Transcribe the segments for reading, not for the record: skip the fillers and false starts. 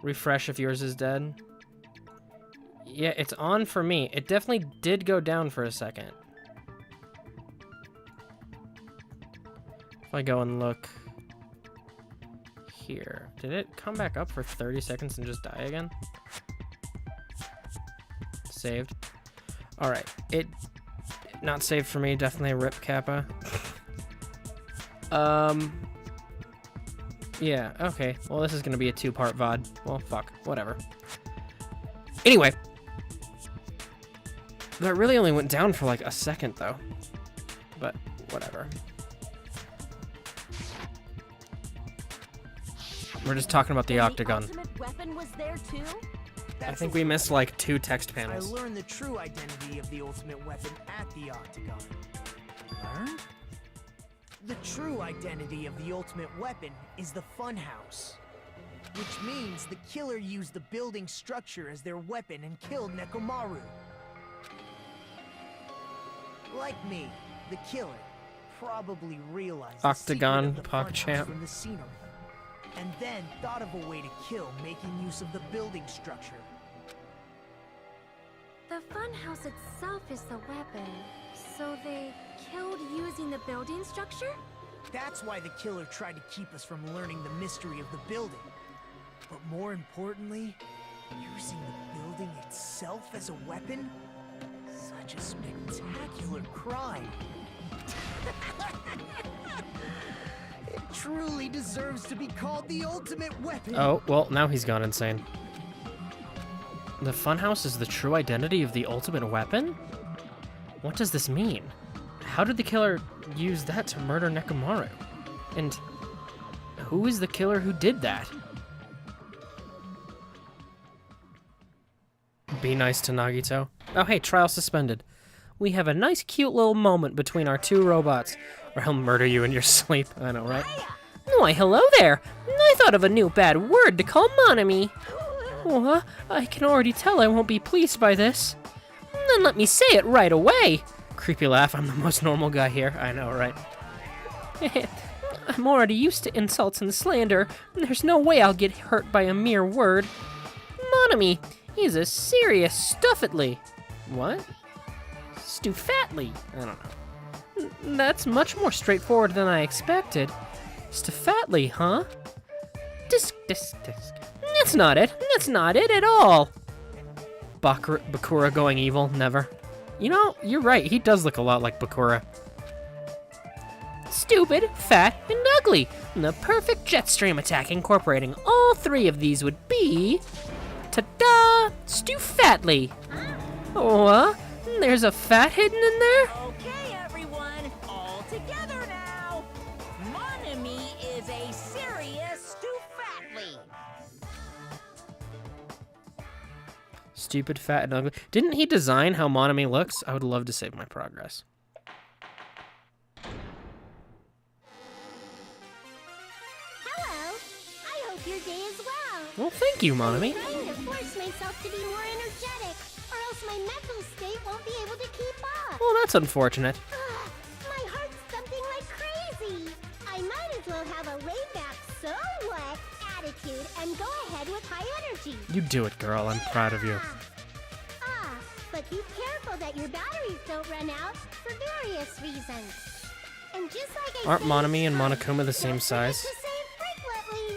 Refresh if yours is dead. Yeah, it's on for me. It definitely did go down for a second. If I go and look here, did it come back up for 30 seconds and just die again? Saved. All right, it not saved for me. Definitely a rip Kappa. Yeah, okay. Well, this is gonna be a 2-part VOD. Well, fuck, whatever. Anyway, that really only went down for like a second though, but whatever. We're just talking about the octagon. The ultimate weapon was there too? I think we missed like 2 text I panels. learned the true identity of the ultimate weapon at the octagon. Learned? The true identity of the ultimate weapon is the funhouse. Which means the killer used the building structure as their weapon and killed Nekomaru. Like me, the killer probably realized Octagon, the secret of the PogChamp. funhouse from the scenery, and then thought of a way to kill making use of the building structure. The funhouse itself is the weapon, so they killed using the building structure? That's why the killer tried to keep us from learning the mystery of the building. But more importantly, using the building itself as a weapon? Such a spectacular crime. It truly deserves to be called the ultimate weapon. Oh, well, now he's gone insane. The funhouse is the true identity of the ultimate weapon? What does this mean? How did the killer use that to murder Nekomaru? And who is the killer who did that? Be nice to Nagito. Oh, hey, trial suspended. We have a nice, cute little moment between our 2 robots, or he'll murder you in your sleep. I know, right? Why, hello there. I thought of a new bad word to call Monami. Oh, I can already tell I won't be pleased by this. Then let me say it right away. Creepy laugh, I'm the most normal guy here. I know, right? I'm already used to insults and slander. There's no way I'll get hurt by a mere word. Monami, he's a serious stuffetly. What? Stufatly. I don't know. That's much more straightforward than I expected. Stufatly, huh? Disc. That's not it. That's not it at all. Bakura going evil, never. You know, you're right. He does look a lot like Bakura. Stupid, fat, and ugly. The perfect jet stream attack incorporating all 3 of these would be... Ta-da! Stufatly. Oh, there's a fat hidden in there? Okay, everyone, all together now. Monami is a serious Stufatly. Stupid, fat, and ugly. Didn't he design how Monami looks? I would love to save my progress. Hello. I hope your day is well. Well, thank you, Monami. I'm trying to force myself to be more energetic, or else my mental state won't be able to keep up. Well, that's unfortunate. My heart's thumping like crazy. I might as well have a laid-back, so what attitude and go ahead with high energy. You do it, girl. I'm proud of you. But be careful that your batteries don't run out for various reasons. And just like I Aren't say Monami and each time, Monokuma the same don't forget size? to say frequently.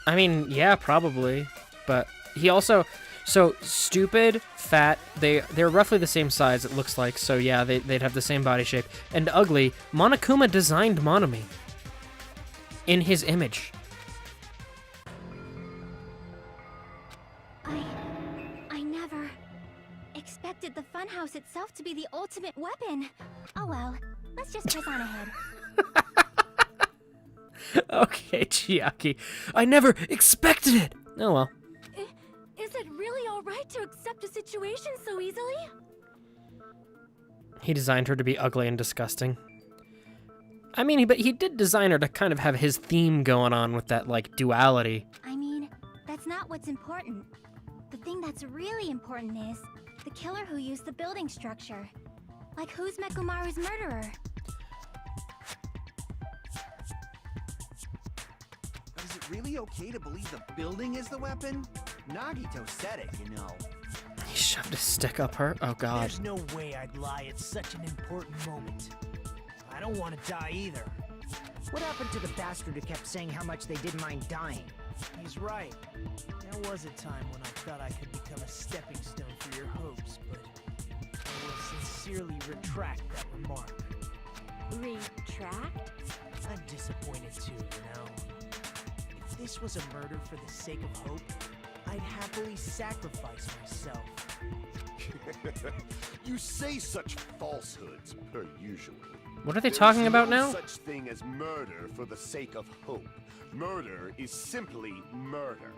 I mean, yeah, probably. But he also... So, stupid, fat, they're roughly the same size, it looks like. So, yeah, they'd have the same body shape. And ugly, Monokuma designed Monami. In his image. I never expected the funhouse itself to be the ultimate weapon. Oh well, let's just press on ahead. Okay, Chiaki. I never expected it! Oh well. Is it really alright to accept a situation so easily? He designed her to be ugly and disgusting. I mean, but he did design her to kind of have his theme going on with that, like, duality. I mean, that's not what's important. The thing that's really important is the killer who used the building structure. Like, who's Nekomaru's murderer? How does it really okay to believe the building is the weapon? Nagito said it, you know. He shoved a stick up her. Oh god. There's no way I'd lie at such an important moment. I don't want to die either. What happened to the bastard who kept saying how much they didn't mind dying? He's right. There was a time when I thought I could become a stepping stone for your hopes, but I will sincerely retract that remark. Retract? I'm disappointed too, you know. If this was a murder for the sake of hope, I'd happily sacrifice myself. You say such falsehoods, per usual. What are they talking about now? There's no such thing as murder for the sake of hope. Murder is simply murder.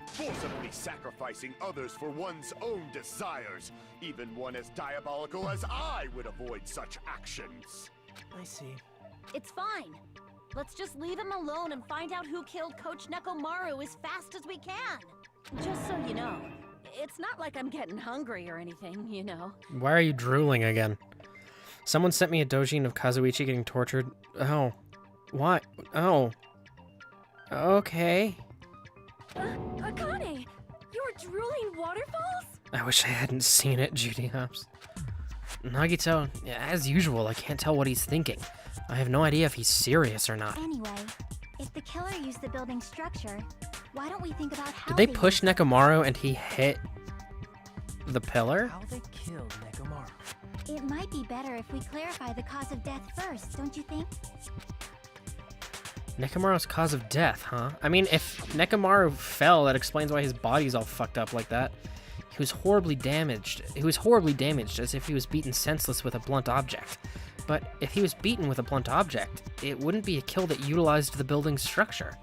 Forcibly sacrificing others for one's own desires. Even one as diabolical as I would avoid such actions. I see. It's fine. Let's just leave him alone and find out who killed Coach Nekomaru as fast as we can. Just so you know, it's not like I'm getting hungry or anything, you know. Why are you drooling again? Someone sent me a dojin of Kazuichi getting tortured. Oh. Why? Oh. Okay. Akane! You're drooling waterfalls? I wish I hadn't seen it, Judy Hops. Nagito, as usual, I can't tell what he's thinking. I have no idea if he's serious or not. Anyway, if the killer used the building structure, why don't we think about how Did they push Nekomaru and he hit the pillar? How they killed Nekomaru. It might be better if we clarify the cause of death first, don't you think? Nekomaru's cause of death, huh? I mean, if Nekomaru fell, that explains why his body's all fucked up like that. He was horribly damaged. He was horribly damaged, as if he was beaten senseless with a blunt object. But if he was beaten with a blunt object, it wouldn't be a kill that utilized the building's structure.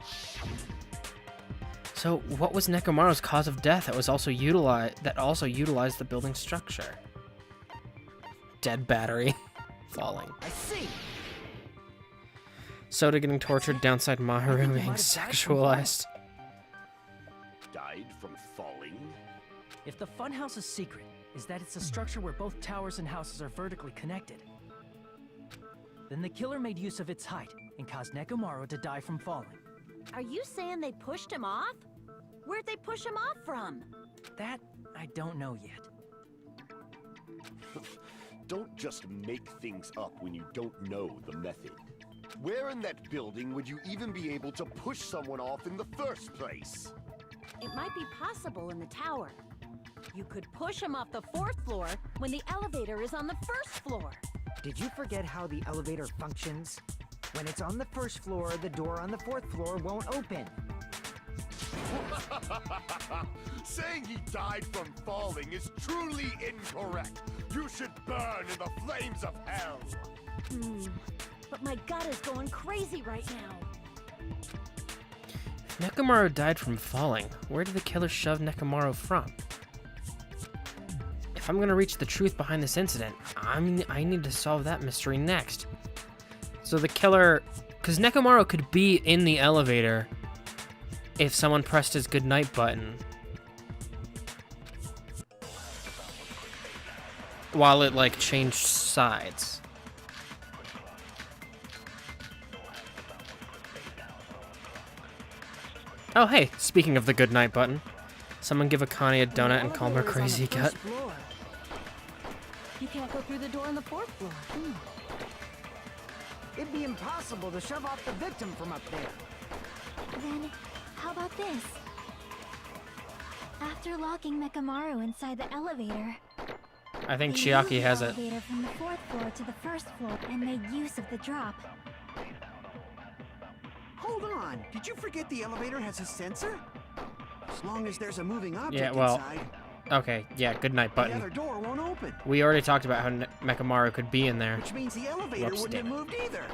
So, what was Nekomaru's cause of death that also utilized the building's structure? Dead battery. Falling. I see. Soda getting tortured, downside Maharu being sexualized. Died from falling? If the funhouse's secret is that it's a structure where both towers and houses are vertically connected, then the killer made use of its height and caused Nekomaru to die from falling. Are you saying they pushed him off? Where'd they push him off from? That I don't know yet. Don't just make things up when you don't know the method. Where in that building would you even be able to push someone off in the first place? It might be possible in the tower. You could push him off the 4th floor when the elevator is on the 1st floor. Did you forget how the elevator functions? When it's on the 1st floor, the door on the 4th floor won't open. Saying he died from falling is truly incorrect. You should burn in the flames of hell. But my gut is going crazy right now. If Nekomaru died from falling, where did the killer shove Nekomaru from? If I'm gonna reach the truth behind this incident, I need to solve that mystery next. So the killer, because Nekomaru could be in the elevator if someone pressed his goodnight button while it like changed sides. Oh hey, speaking of the goodnight button, someone give Akane a donut and call him her crazy gut. You can't go through the door on the 4th floor. It'd be impossible to shove off the victim from up there. Then, how about this? After locking Nekomaru inside the elevator, I think they Chiaki moved the has it. elevator from the 4th floor to the 1st floor and made use of the drop. Hold on, did you forget the elevator has a sensor? As long as there's a moving object Yeah, well, inside, okay, yeah, goodnight the other button. door won't open. We already talked about how Nekomaru could be in there. Which means the elevator Whoops, wouldn't have damn it. moved either.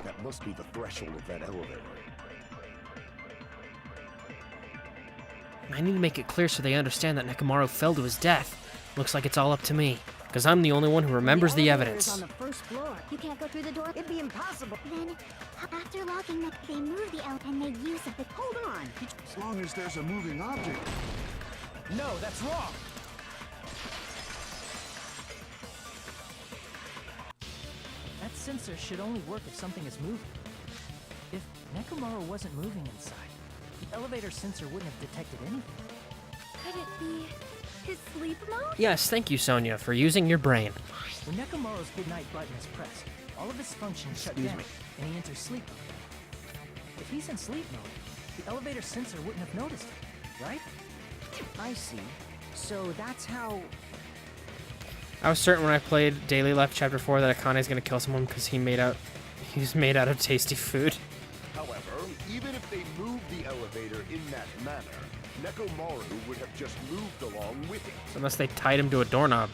That must be the threshold of that elevator. I need to make it clear so they understand that Nekomaru fell to his death. Looks like it's all up to me, because I'm the only one who remembers the elevator is evidence. on the 1st floor. You can't go through the door. It'd be impossible. Then, after locking they moved the elevator and made use of the... Hold on. As long as there's a moving object. No, that's wrong! That sensor should only work if something is moving. If Nekomaru wasn't moving inside. The elevator sensor wouldn't have detected anything. Could it be his sleep mode? Yes, thank you, Sonia, for using your brain. When Nekomaru's goodnight button is pressed, all of his functions shut down, and he enters sleep mode. If he's in sleep mode, the elevator sensor wouldn't have noticed it, right? I see. So that's how... I was certain when I played Daily Life Chapter 4 that Akane's gonna kill someone because he was made out of tasty food. However, even if they moved the elevator in that manner, Nekomaru would have just moved along with it. Unless they tied him to a doorknob.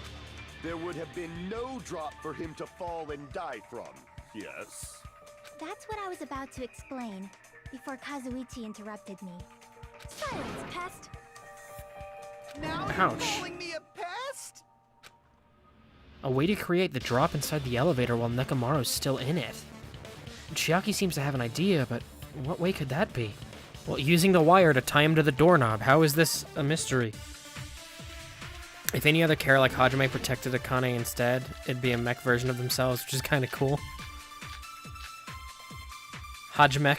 There would have been no drop for him to fall and die from. Yes? That's what I was about to explain before Kazuichi interrupted me. Silence, pest! Now Ouch. you're calling me a pest? A way to create the drop inside the elevator while Nekomaru's still in it. Chiaki seems to have an idea, but what way could that be? Well, using the wire to tie him to the doorknob. How is this a mystery? If any other character like Hajime protected Akane instead, it'd be a mech version of themselves, which is kind of cool. Hajime.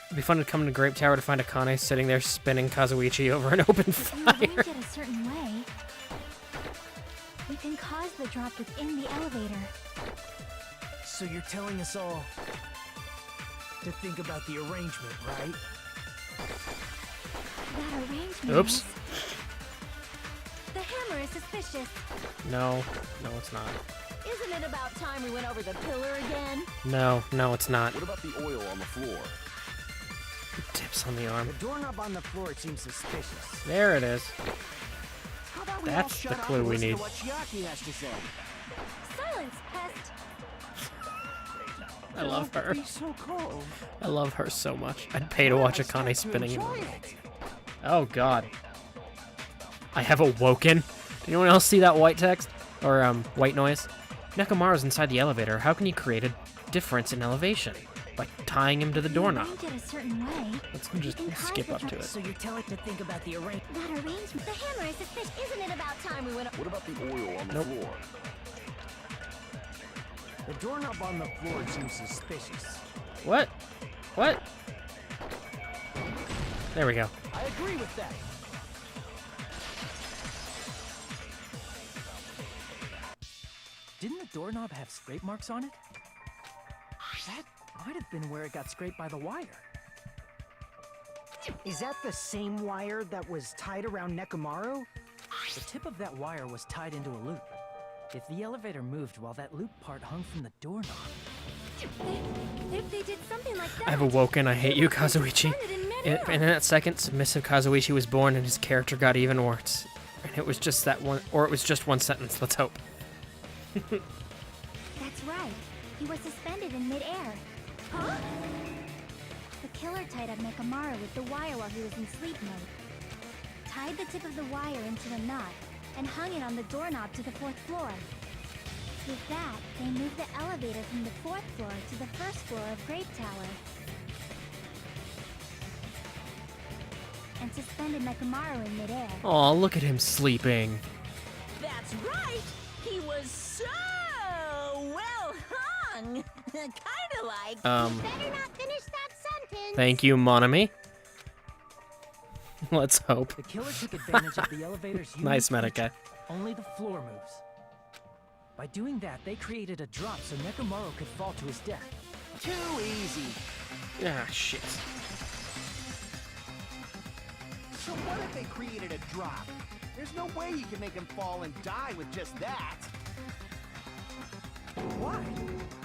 It'd be fun to come to Grape Tower to find Akane sitting there spinning Kazuichi over an open If you arrange fire. it a certain way, you can cause the drop within the elevator. So you're telling us all to think about the arrangement, right? That arrangement Oops. is... The hammer is suspicious. No, it's not. Isn't it about time we went over the pillar again? No, it's not. What about the oil on the floor? Tips on the arm. The doorknob on the floor seems suspicious. There it is. How about we all That's shut the up clue and we listen need. to what Chiaki has to say? Silence, pest! I love her. Be so cold. I love her so much. I'd pay to watch Akane spinning in Enjoy the it. Oh god. I have awoken. Did anyone else see that white text? Or white noise? Nekomaru's inside the elevator. How can you create a difference in elevation? By tying him to the If you doorknob. arrange it a certain way, Let's you just can cause skip the up to drop- it. So you're telling to think about the arrangement. That arrangement... The hammer is suspicious. Isn't it about time we went What about the oil on the Nope. floor? The doorknob on the floor seems suspicious. What? What? There we go. I agree with that. Didn't the doorknob have scrape marks on it? That might have been where it got scraped by the wire. Is that the same wire that was tied around Nekomaru? The tip of that wire was tied into a loop. If the elevator moved while that loop part hung from the doorknob, If they did something like that... I've awoken. I hate you, Kazuichi. suspended in And midair. in that second, submissive Kazuichi was born and his character got even worse. And it was just that one, or it was just one sentence. Let's hope. That's right. He was suspended in midair. Huh? The killer tied up Nekomaru with the wire while he was in sleep mode. Tied the tip of the wire into a knot and hung it on the doorknob to the 4th floor. With that, they moved the elevator from the 4th floor to the 1st floor of Grape Tower. And suspended Nekomaru in midair. Aw, look at him sleeping. That's right! He was so well hung! Kinda like... Better not finish that sentence! Thank you, Monami. Let's hope. the killer took advantage of the elevator's unique Nice feature. Medica. Only the floor moves. By doing that, they created a drop so Nekomaru could fall to his death. Too easy. Ah, shit. So what if they created a drop? There's no way you can make him fall and die with just that. Why?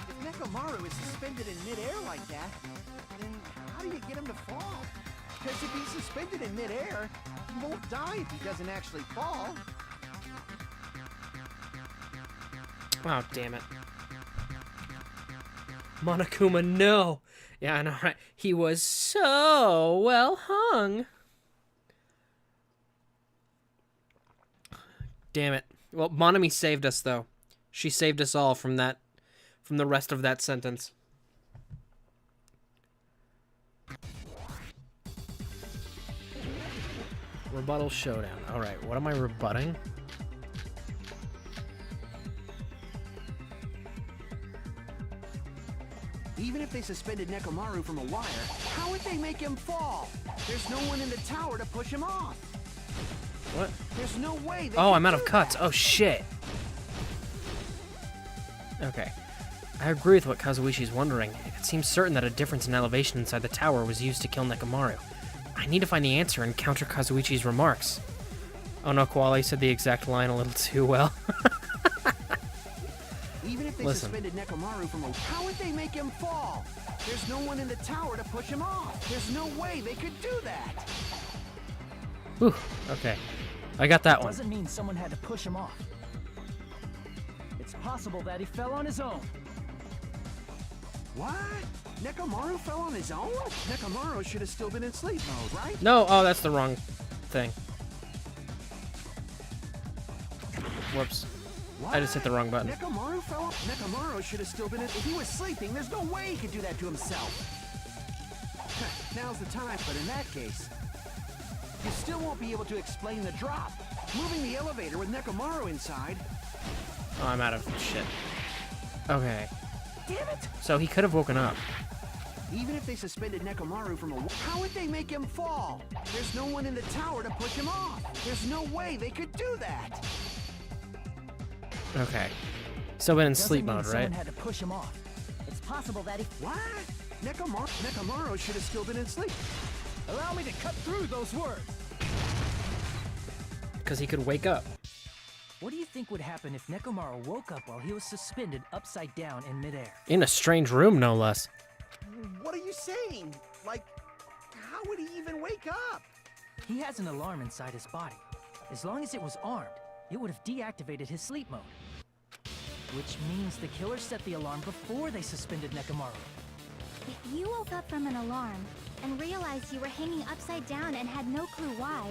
If Nekomaru is suspended in midair like that, then how do you get him to fall? Because if he's suspended in midair, he won't die if he doesn't actually fall. Oh, damn it. Monokuma, no! Yeah, I know, right? He was so well hung. Damn it. Well, Monami saved us, though. She saved us all from that, from the rest of that sentence. Rebuttal showdown. Alright, what am I rebutting? Even if they suspended Nekomaru from a wire, how would they make him fall? There's no one in the tower to push him off. What? There's no way they Oh, could I'm out of do cuts. that. Oh, shit. Okay. I agree with what Kazuishi's wondering. It seems certain that a difference in elevation inside the tower was used to kill Nekomaru. I need to find the answer and counter Kazuishi's remarks. Oh no, Koala, you said the exact line a little too well. Even if they Listen. suspended Nekomaru from a... How would they make him fall? There's no one in the tower to push him off. There's no way they could do that. Whew, okay. I got that one. Doesn't mean someone had to push him off. It's possible that he fell on his own. What? Nekomaru fell on his own? Nekomaru should have still been in sleep mode, right? No, oh, that's the wrong thing. Whoops. I just hit the wrong button. Nekomaru fell off? Nekomaru should have still been in... If he was sleeping, there's no way he could do that to himself. Now's the time, but in that case, you still won't be able to explain the drop. Moving the elevator with Nekomaru inside. Oh, I'm out of shit. Okay. Damn it! So he could have woken up. Even if they suspended Nekomaru from a... How would they make him fall? There's no one in the tower to push him off. There's no way they could do that. Okay. Still been in Doesn't sleep mean mode, someone right? had to push him off. It's possible that he... What? Nekomaru should have still been in sleep. Allow me to cut through those words. Because he could wake up. What do you think would happen if Nekomaru woke up while he was suspended upside down in midair? In a strange room, no less. What are you saying? Like, how would he even wake up? He has an alarm inside his body. As long as it was armed, it would have deactivated his sleep mode. Which means the killer set the alarm before they suspended Nekomaru. If you woke up from an alarm and realized you were hanging upside down and had no clue why,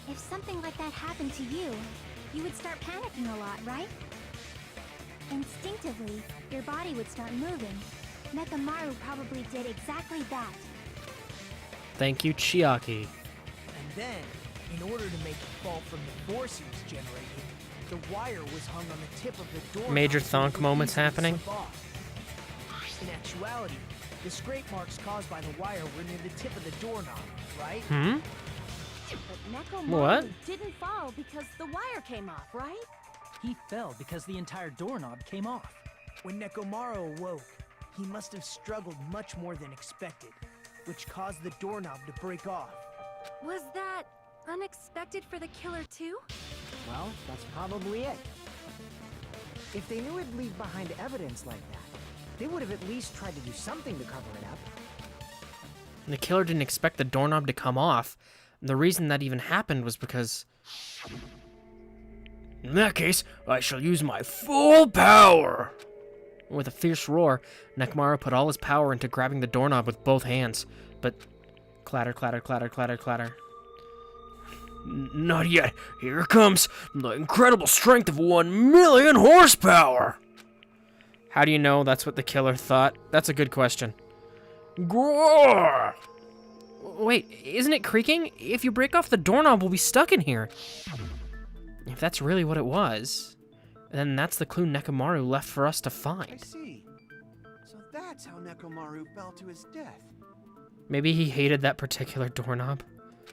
if something like that happened to you, you would start panicking a lot, right? Instinctively, your body would start moving. Nekomaru probably did exactly that. Thank you, Chiaki. And then, in order to make it fall from the force he was generating, the wire was hung on the tip of the door. Major thonk moments happening. In actuality, the scrape marks caused by the wire were near the tip of the doorknob, right? Hmm? But Nekomaru What? didn't fall because the wire came off, right? He fell because the entire doorknob came off. When Nekomaru awoke, he must have struggled much more than expected, which caused the doorknob to break off. Was that unexpected for the killer too? Well, that's probably it. If they knew it'd leave behind evidence like that, they would have at least tried to do something to cover it up. The killer didn't expect the doorknob to come off. The reason that even happened was because... In that case, I shall use my full power! With a fierce roar, Nekomaru put all his power into grabbing the doorknob with both hands. But... Clatter, clatter, clatter, clatter, clatter. Not yet. Here it comes. The incredible strength of 1,000,000 horsepower! How do you know that's what the killer thought? That's a good question. Groar! Wait, isn't it creaking? If you break off the doorknob, we'll be stuck in here. If that's really what it was, then that's the clue Nekomaru left for us to I find. see. So that's how Nekomaru fell to his death. Maybe he hated that particular doorknob.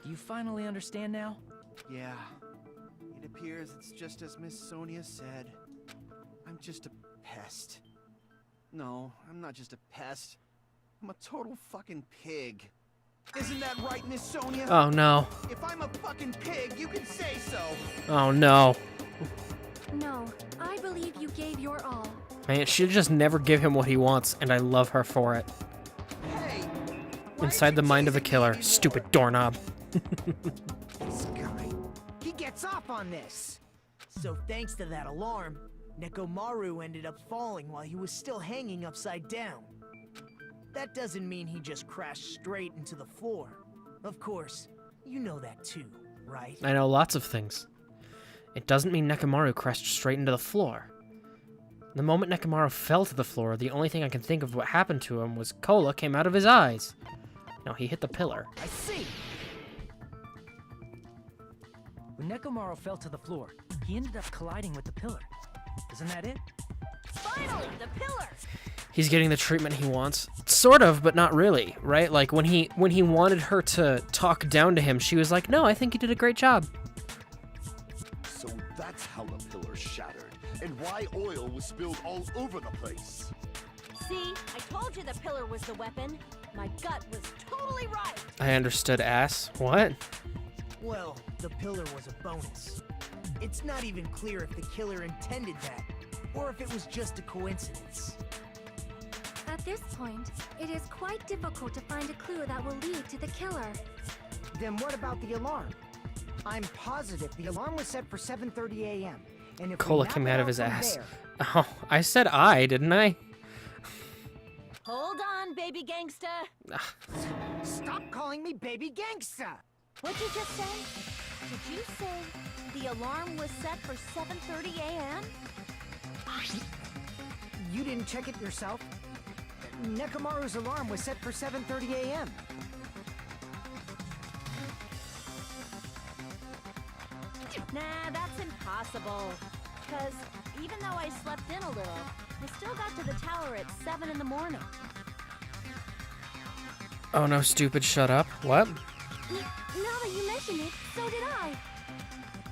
Do you finally understand now? Yeah. It appears it's just as Miss Sonia said. I'm just a pest. No, I'm not just a pest. I'm a total fucking pig. Isn't that right, Miss Sonia? Oh no. If I'm a fucking pig, you can say so. Oh no. No, I believe you gave your all. Man, she'll just never give him what he wants, and I love her for it. Hey! Inside the mind of a killer. Stupid doorknob. This guy, he gets off on this. So thanks to that alarm, Nekomaru ended up falling while he was still hanging upside down. That doesn't mean he just crashed straight into the floor. Of course, you know that too, right? I know lots of things. It doesn't mean Nekomaru crashed straight into the floor. The moment Nekomaru fell to the floor, the only thing I can think of what happened to him was cola came out of his eyes. No, he hit the pillar. I see! When Nekomaru fell to the floor, he ended up colliding with the pillar. Isn't that it? Spot Finally, the pillar! He's getting the treatment he wants. Sort of, but not really, right? Like, when he wanted her to talk down to him, she was like, no, I think you did a great job. So that's how the pillar shattered, and why oil was spilled all over the place. See, I told you the pillar was the weapon. My gut was totally right. I understood, ass. What? Well, the pillar was a bonus. It's not even clear if the killer intended that, or if it was just a coincidence. At this point, it is quite difficult to find a clue that will lead to the killer. Then what about the alarm? I'm positive the alarm was set for 7:30 a.m. And if we Koala map came it out of out his from ass. there- Oh, I said I, didn't I? Hold on, baby gangsta. Stop calling me baby gangsta! What'd you just say? Did you say the alarm was set for 7:30 a.m.? You didn't check it yourself? Nekomaru's alarm was set for 7:30 a.m. Nah, that's impossible. Because even though I slept in a little, I still got to the tower at 7 in the morning. Oh no, stupid, shut up. What? Now that you mention it, so did I.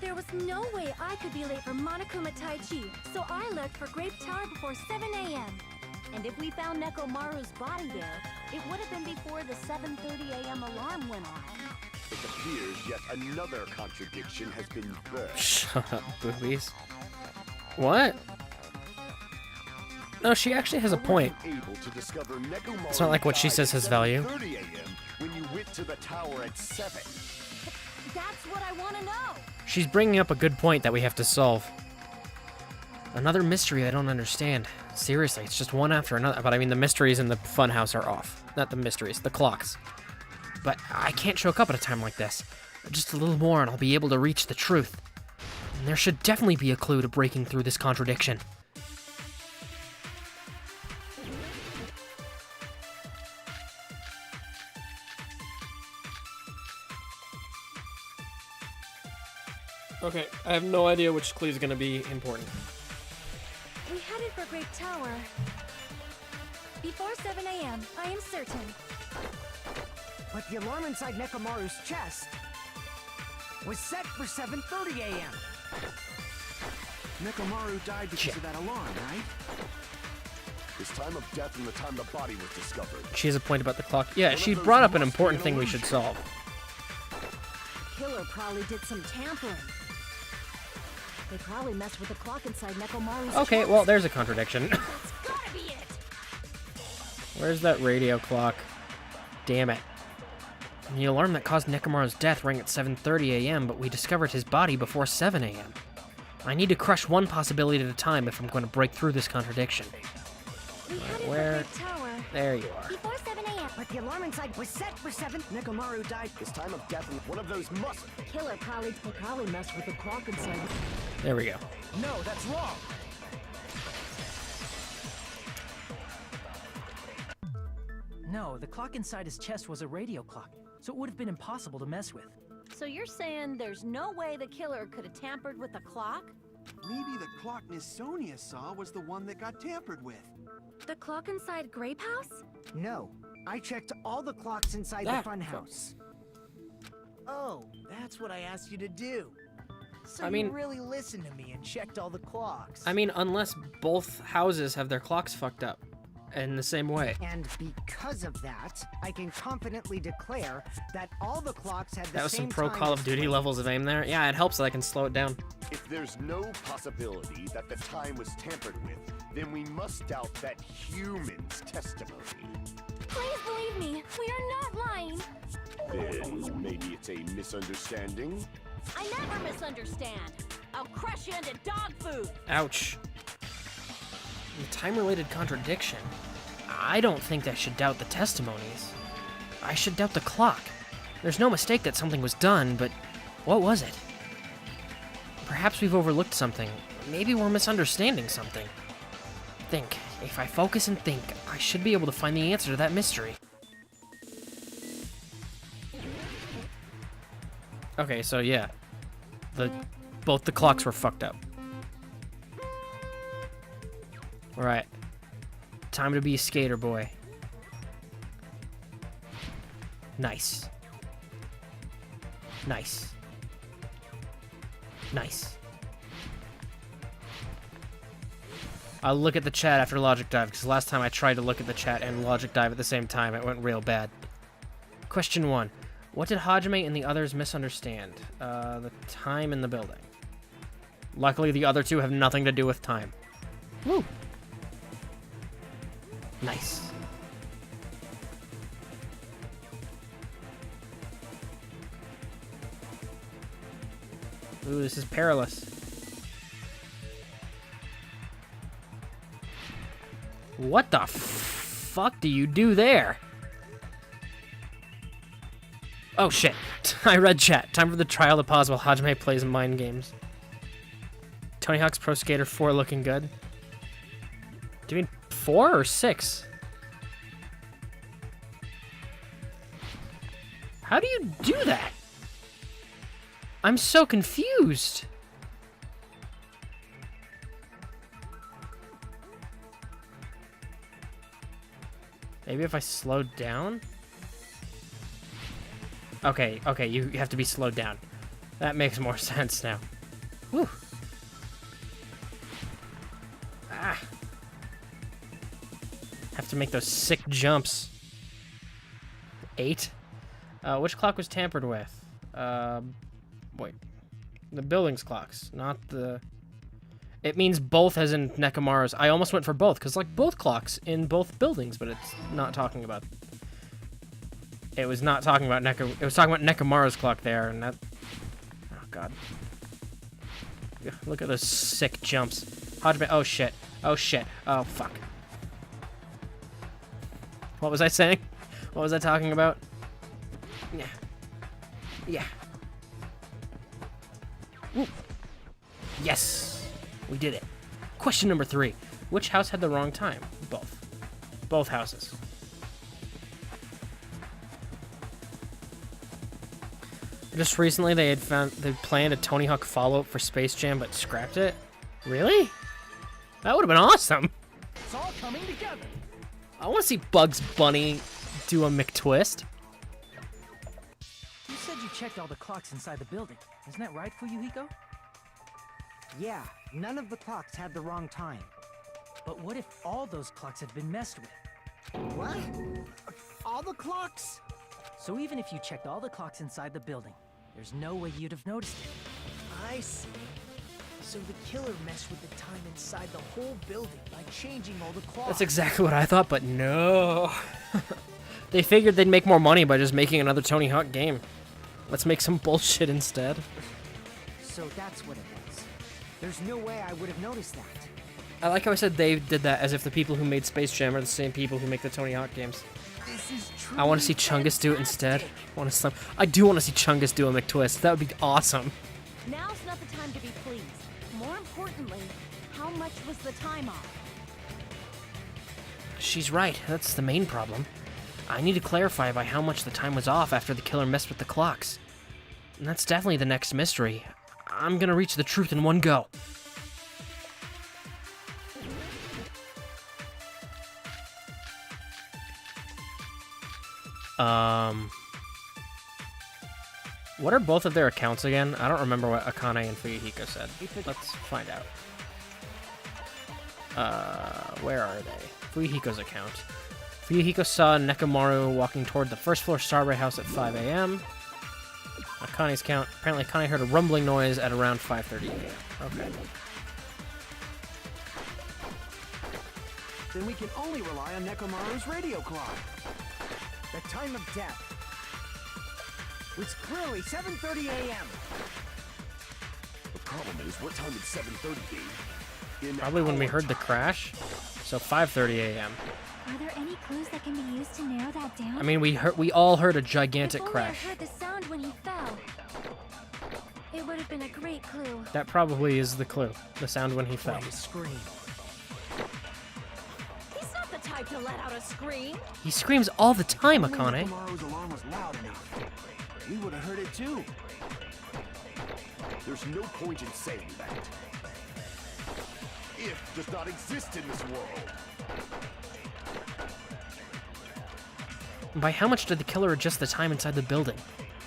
There was no way I could be late for Monokuma Tai Chi, so I left for Grape Tower before 7 a.m. And if we found Nekomaru's body there, it would have been before the 7:30 a.m. alarm went off. It appears yet another contradiction has been birthed. Shut up, boobies. What? No, she actually has a point. Able to discover Nekomaru It's not like what she died says at has value. 7:30 a.m. when you went to the tower at 7. That's what I want to know. She's bringing up a good point that we have to solve. Another mystery I don't understand. Seriously, it's just one after another. But I mean, the mysteries in the funhouse are off. Not the mysteries, the clocks. But I can't choke up at a time like this. Just a little more and I'll be able to reach the truth. And there should definitely be a clue to breaking through this contradiction. Okay, I have no idea which clue is going to be important. We headed for Grape Tower before 7 a.m., I am certain. But the alarm inside Nekomaru's chest was set for 7:30 a.m. Nekomaru died because of that alarm, right? His time of death and the time the body was discovered. She has a point about the clock. Yeah, she brought up an important thing we should solve. The killer probably did some tampering. They probably messed with the clock inside Nekomaru's Okay, chest. well, there's a contradiction. That's gotta be it. Where's that radio clock? Damn it. The alarm that caused Nekomaru's death rang at 7:30 a.m., but we discovered his body before 7 a.m. I need to crush one possibility at a time if I'm going to break through this contradiction. We headed Where? for Grape Tower There you are. before 7 a.m. But the alarm inside was set for 7. Nekomaru died. His time of death and one of those must. The killer probably messed with the clock inside. There we go. No, that's wrong. No, the clock inside his chest was a radio clock, so it would have been impossible to mess with. So you're saying there's no way the killer could have tampered with the clock? Maybe the clock Miss Sonia saw was the one that got tampered with. The clock inside Grape House? No, I checked all the clocks inside That the funhouse. Oh, that's what I asked you to do. So I mean- you really listened to me and checked all the clocks. I mean, unless both houses have their clocks fucked up in the same way. And because of that, I can confidently declare that all the clocks had the That was some same pro time Call of as Duty Grape. levels of aim there. Yeah, it helps that I can slow it down. If there's no possibility that the time was tampered with, then we must doubt that human's testimony. Please believe me, we are not lying. Then maybe it's a misunderstanding? I never misunderstand. I'll crush you into dog food. Ouch. The time-related contradiction. I don't think I should doubt the testimonies. I should doubt the clock. There's no mistake that something was done, but what was it? Perhaps we've overlooked something. Maybe we're misunderstanding something. Think. If I focus and think, I should be able to find the answer to that mystery. Okay, so yeah. Both the clocks were fucked up. Alright. Time to be a skater boy. Nice. Nice. Nice. I'll look at the chat after Logic Dive, because last time I tried to look at the chat and Logic Dive at the same time, it went real bad. Question 1. What did Hajime and the others misunderstand? The time in the building. Luckily, the other two have nothing to do with time. Woo! Nice. Ooh, this is perilous. What the fuck do you do there? Oh shit. I read chat. Time for the trial to pause while Hajime plays mind games. Tony Hawk's Pro Skater 4 looking good. Do you mean 4 or 6? How do you do that? I'm so confused. Maybe if I slowed down? Okay, you have to be slowed down. That makes more sense now. Whew. Ah. Have to make those sick jumps. 8? Which clock was tampered with? Wait. The building's clocks, not the... It means both as in Nekomaru's. I almost went for both, because like both clocks in both buildings, but it's not talking about... It was not talking about It was talking about Nekomaru's clock there, and that... Oh, God. Look at those sick jumps. Hajime... Oh, shit. Oh, shit. Oh, fuck. What was I saying? What was I talking about? Yeah. Yeah. Woo. Yes! We did it. Question number 3. Which house had the wrong time? Both. Both houses. Just recently they planned a Tony Hawk follow-up for Space Jam but scrapped it? Really? That would have been awesome. It's all coming together. I want to see Bugs Bunny do a McTwist. You said you checked all the clocks inside the building. Isn't that right, Fuyuhiko? Yeah, none of the clocks had the wrong time. But what if all those clocks had been messed with? What? All the clocks? So even if you checked all the clocks inside the building, there's no way you'd have noticed it. I see. So the killer messed with the time inside the whole building by changing all the clocks. That's exactly what I thought, but no. They figured they'd make more money by just making another Tony Hawk game. Let's make some bullshit instead. So that's what it was. There's no way I would have noticed that. I like how I said they did that as if the people who made Space Jam are the same people who make the Tony Hawk games. This is I want to see Chungus do it instead. I do want to see Chungus do a McTwist. That would be awesome. Now's not the time to be pleased. More importantly, how much was the time off? She's right. That's the main problem. I need to clarify by how much the time was off after the killer messed with the clocks. And that's definitely the next mystery. I'm gonna reach the truth in one go. What are both of their accounts again? I don't remember what Akane and Fuyuhiko said. Let's find out. Where are they? Fuyuhiko's account. Fuyuhiko saw Nekomaru walking toward the first floor Starbreak house at 5 a.m. Akane's count. Apparently Akane heard a rumbling noise at around 5:30 a.m. Okay. Then we can only rely on Nekomaru's radio clock. The time of death was clearly 7:30 a.m. The problem is, what time would 7:30 be? Probably when we heard the crash. So 5:30 a.m. Are there any clues that can be used to narrow that down? I mean, we all heard a gigantic If only crash. I heard the sound when he fell. It would have been a great clue. That probably is the clue. The sound when he fell. Like a scream. He's not the type to let out a scream. He screams all the time, Only Akane. Nekomaru's alarm was loud enough. We would have heard it too. There's no point in saying that. if does not exist in this world. By how much did the killer adjust the time inside the building?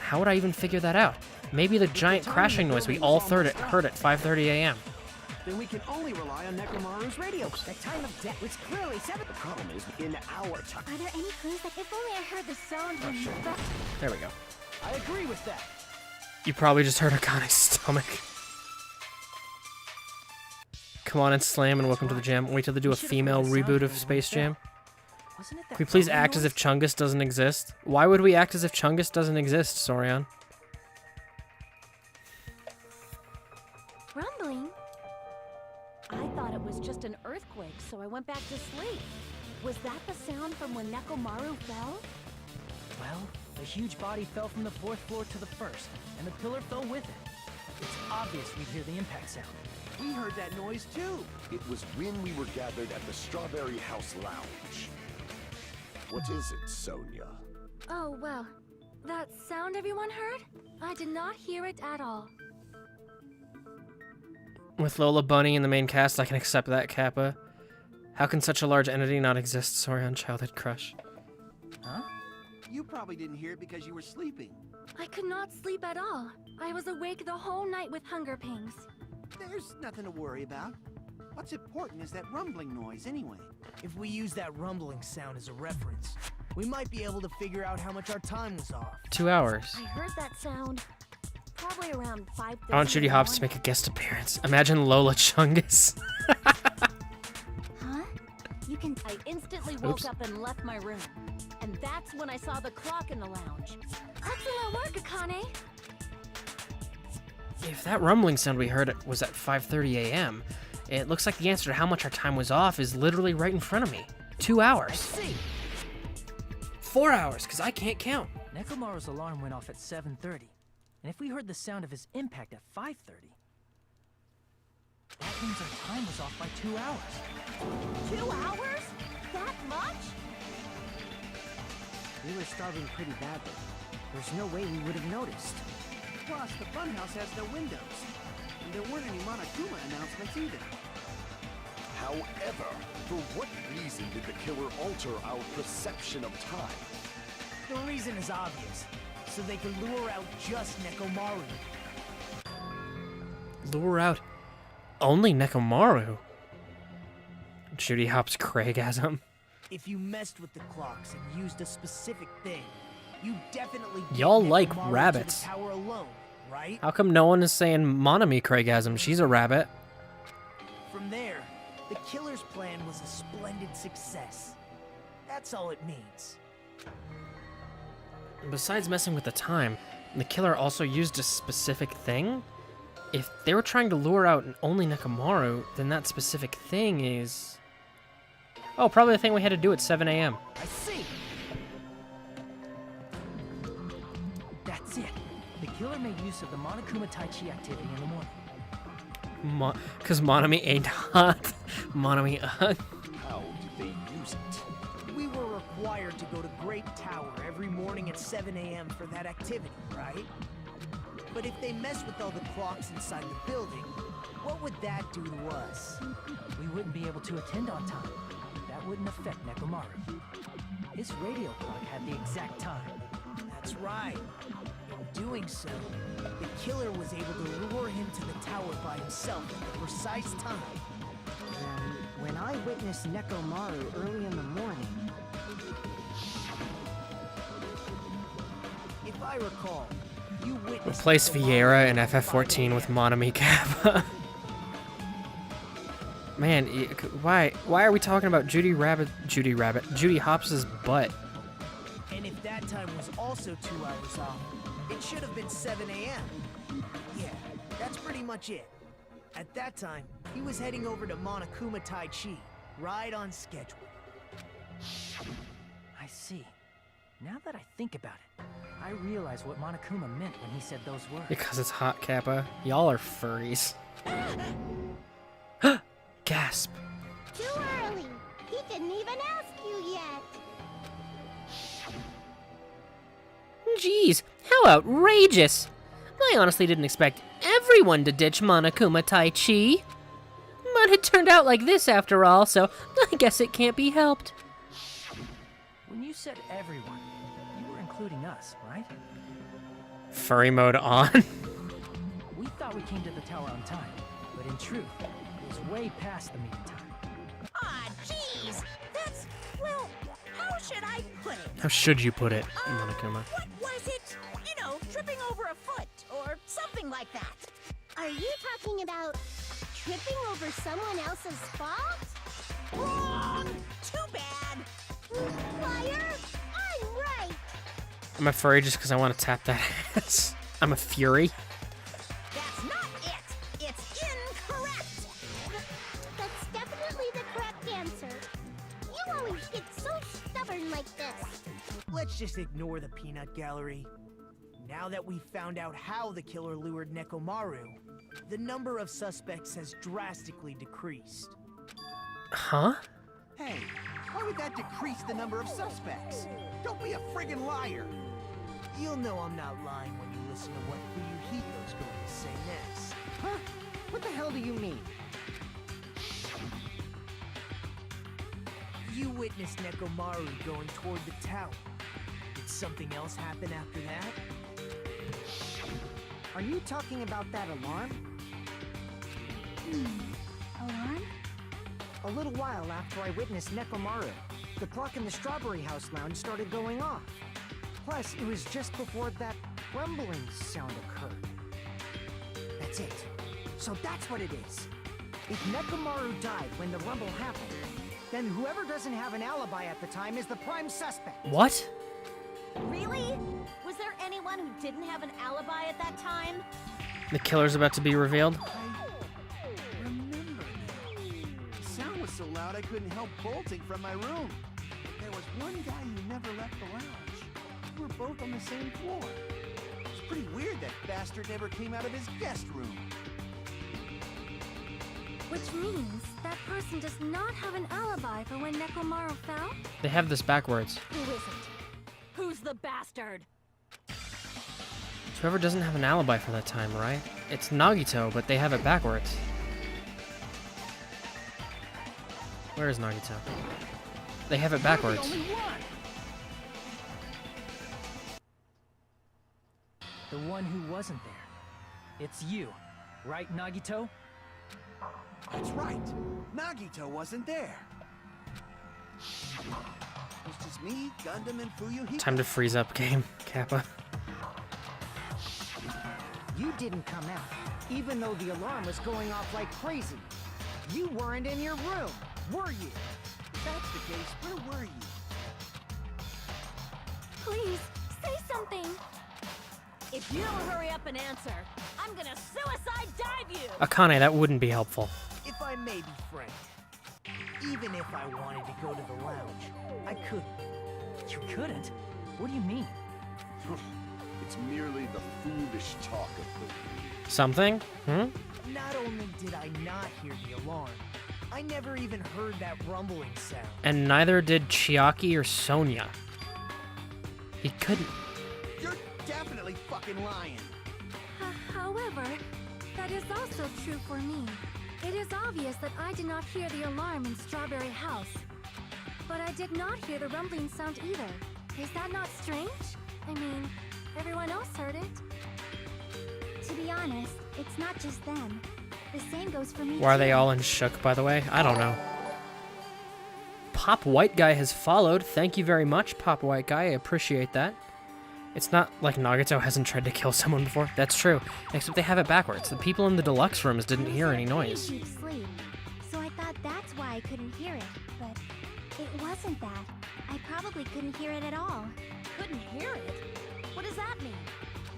How would I even figure that out? Maybe the giant crashing noise we all heard at 5:30 a.m. Then we can only rely on Nekomaru's radio. The time of death was clearly 7. The problem is in our time. Are there any clues that if only I heard the sound when you fell? There we go. I agree with that. You probably just heard Akane's stomach. Come on and slam and welcome to the jam. Wait till they do a female reboot of Space Jam. Wasn't it that Can we please rumbling act as noise? if Chungus doesn't exist? Why would we act as if Chungus doesn't exist, Sorion? Rumbling? I thought it was just an earthquake, so I went back to sleep. Was that the sound from when Nekomaru fell? Well, a huge body fell from the 4th floor to the 1st, and the pillar fell with it. It's obvious we'd hear the impact sound. We heard that noise too. It was when we were gathered at the Strawberry House Lounge. What is it, Sonia? Oh, well. That sound everyone heard? I did not hear it at all. With Lola Bunny in the main cast, I can accept that, Kappa. How can such a large entity not exist, Sorion childhood crush? Huh? You probably didn't hear it because you were sleeping. I could not sleep at all. I was awake the whole night with hunger pangs. There's nothing to worry about. What's important is that rumbling noise anyway. If we use that rumbling sound as a reference, we might be able to figure out how much our time was off. 2 hours. I heard that sound probably around 5:30. I want Judy Hopps to make a guest appearance. Imagine Lola Chungus. Huh? You can... I instantly woke Oops. up and left my room. And that's when I saw the clock in the lounge. Excellent work, Akane! If that rumbling sound we heard was at 5:30 a.m., it looks like the answer to how much our time was off is literally right in front of me. 2 hours. See, 4 hours, because I can't count. Nekomaru's alarm went off at 7:30, and if we heard the sound of his impact at 5:30, that means our time was off by 2 hours. 2 hours? That much? We were starving pretty badly. There's no way we would have noticed. Plus, the funhouse has no windows. And there weren't any Monokuma announcements either. However, for what reason did the killer alter our perception of time? The reason is obvious. So they can lure out just Nekomaru. Lure out only Nekomaru. Judy Hopps Craigasm. If you messed with the clocks and used a specific thing, you definitely get Y'all like Nekomaru to rabbits. the tower alone, right? How come no one is saying Monami Craigasm? She's a rabbit. From there, the killer's plan was a splendid success. That's all it means. Besides messing with the time, the killer also used a specific thing? If they were trying to lure out only Nekomaru, then that specific thing is... Oh, probably the thing we had to do at 7 a.m. I see! That's it. The killer made use of the Monokuma Tai Chi activity in the morning. Because Monami ain't hot. Monami, How did they use it? We were required to go to Great Tower every morning at 7 a.m. for that activity, right? But if they mess with all the clocks inside the building, what would that do to us? We wouldn't be able to attend on time. That wouldn't affect Nekomaru. His radio clock had the exact time. That's right. In doing so, the killer was able to lure him to the tower by himself at the precise time. And when I witnessed Nekomaru early in the morning, If I recall, you witnessed... replace Nekomaru Vieira in at FF14 with 5 a.m. Monami Kappa. Man, why are we talking about Judy Hopps' butt? And if that time was also 2 hours off, it should have been 7 a.m. Yeah, that's pretty much it. At that time, he was heading over to Monokuma Tai Chi, right on schedule. I see. Now that I think about it, I realize what Monokuma meant when he said those words. Because it's hot, Kappa. Y'all are furries. Gasp. Too early! He didn't even ask you yet! Jeez, how outrageous! I honestly didn't expect everyone to ditch Monokuma Tai Chi. But But it turned out like this after all, so I guess it can't be helped. When you said everyone, you were including us, right? Furry mode on. We thought we came to the tower on time, but in truth, it was way past the meeting time. Ah, jeez. That's, well, how should I put it? How should you put it, Monokuma? What was it? You know, tripping over a foot or something like that. Are you talking about tripping over someone else's fault? Wrong! Too bad. Liar! I'm right! I'm a furry just because I want to tap that ass. I'm a fury. That's not it. It's incorrect. That's definitely the correct answer. You always get so stubborn like this. Let's just ignore the peanut gallery. Now that we've found out how the killer lured Nekomaru, the number of suspects has drastically decreased. Huh? Hey, why would that decrease the number of suspects? Don't be a friggin' liar! You'll know I'm not lying when you listen to what Fuyuhiko's going to say next. Huh? What the hell do you mean? You witnessed Nekomaru going toward the tower. Did something else happen after that? Are you talking about that alarm? Alarm? A little while after I witnessed Nekomaru, the clock in the Strawberry House lounge started going off. Plus, it was just before that rumbling sound occurred. That's it. So that's what it is. If Nekomaru died when the rumble happened, then whoever doesn't have an alibi at the time is the prime suspect. What? Really? Was there anyone who didn't have an alibi at that time? The killer's about to be revealed? I remember now. The sound was so loud I couldn't help bolting from my room. There was one guy who never left the lounge. We were both on the same floor. It's pretty weird that bastard never came out of his guest room. Which means that person does not have an alibi for when Nekomaru fell? They have this backwards. Who is it? Who's the bastard? Whoever doesn't have an alibi for that time, right? It's Nagito, but they have it backwards. Where is Nagito? They have it backwards. You're the only one! The one who wasn't there. It's you, right, Nagito? That's right. Nagito wasn't there. It was just me, Gundam, and Fuyuhiko. Time to freeze up game, Kappa. You didn't come out, even though the alarm was going off like crazy. You weren't in your room, were you? If that's the case, where were you? Please, say something! If you don't hurry up and answer, I'm gonna suicide dive you! Akane, that wouldn't be helpful. If I may be frank, even if I wanted to go to the lounge, I couldn't. You couldn't? What do you mean? It's merely the foolish talk of the... Something? Not only did I not hear the alarm, I never even heard that rumbling sound. And neither did Chiaki or Sonia. He couldn't. You're definitely fucking lying. However, that is also true for me. It is obvious that I did not hear the alarm in Strawberry House. But I did not hear the rumbling sound either. Is that not strange? I mean, everyone else heard it. To be honest, it's not just them. The same goes for me. Why are they too. all in shook, by the way? I don't know. Pop White Guy has followed. Thank you very much, Pop White Guy. I appreciate that. It's not like Nagito hasn't tried to kill someone before. That's true. Except they have it backwards. The people in the deluxe rooms didn't hear any noise. Deep sleep, so I thought that's why I couldn't hear it. But it wasn't that. I probably couldn't hear it at all. Couldn't hear it? What does that mean?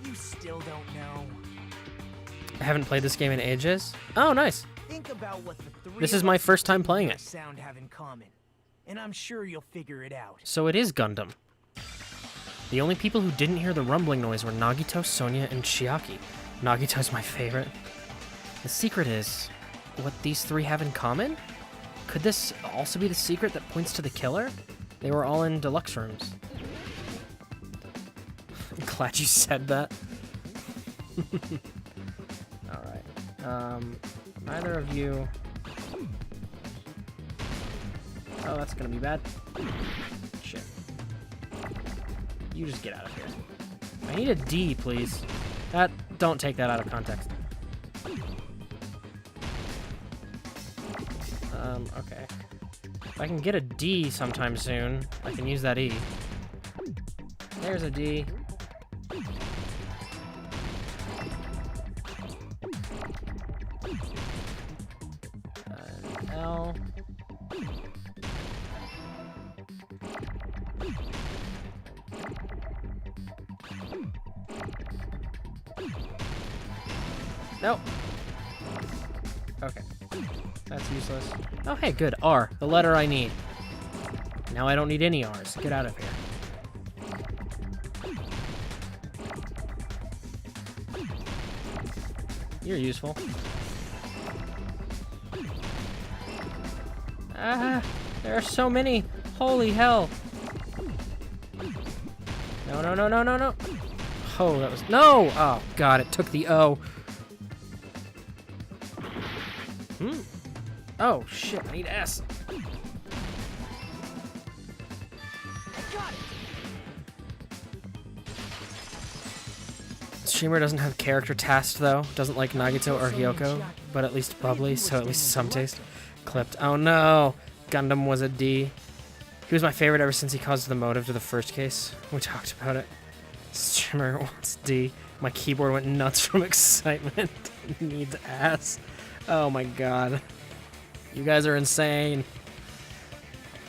You still don't know. I haven't played this game in ages. Oh, nice. Think about what the three This of is my us first time who playing hear it. sound have in common, and I'm sure you'll figure it out. So it is Gundam. The only people who didn't hear the rumbling noise were Nagito, Sonia, and Chiaki. Nagito's my favorite. The secret is what these three have in common? Could this also be the secret that points to the killer? They were all in deluxe rooms. I'm glad you said that. Alright. Neither of you Oh, that's gonna be bad. Shit. You just get out of here. I need a D, please. Don't take that out of context. Okay. If I can get a D sometime soon, I can use that E. There's a D. L. Nope. Okay. That's useless. Oh, hey, good. R, the letter I need. Now I don't need any R's. Get out of here. You're useful. Ah, there are so many. Holy hell. No, no, no, no, no, no. Oh, that was... No! Oh, God, it took the O. Oh, shit, I need S. I got it. Streamer doesn't have character taste, though. Doesn't like Nagito or Hyoko, but at least bubbly, so at least some taste. Clipped. Oh, no. Gundam was a D. He was my favorite ever since he caused the motive to the first case. We talked about it. Streamer wants D. My keyboard went nuts from excitement. Needs ass. Oh my god. You guys are insane.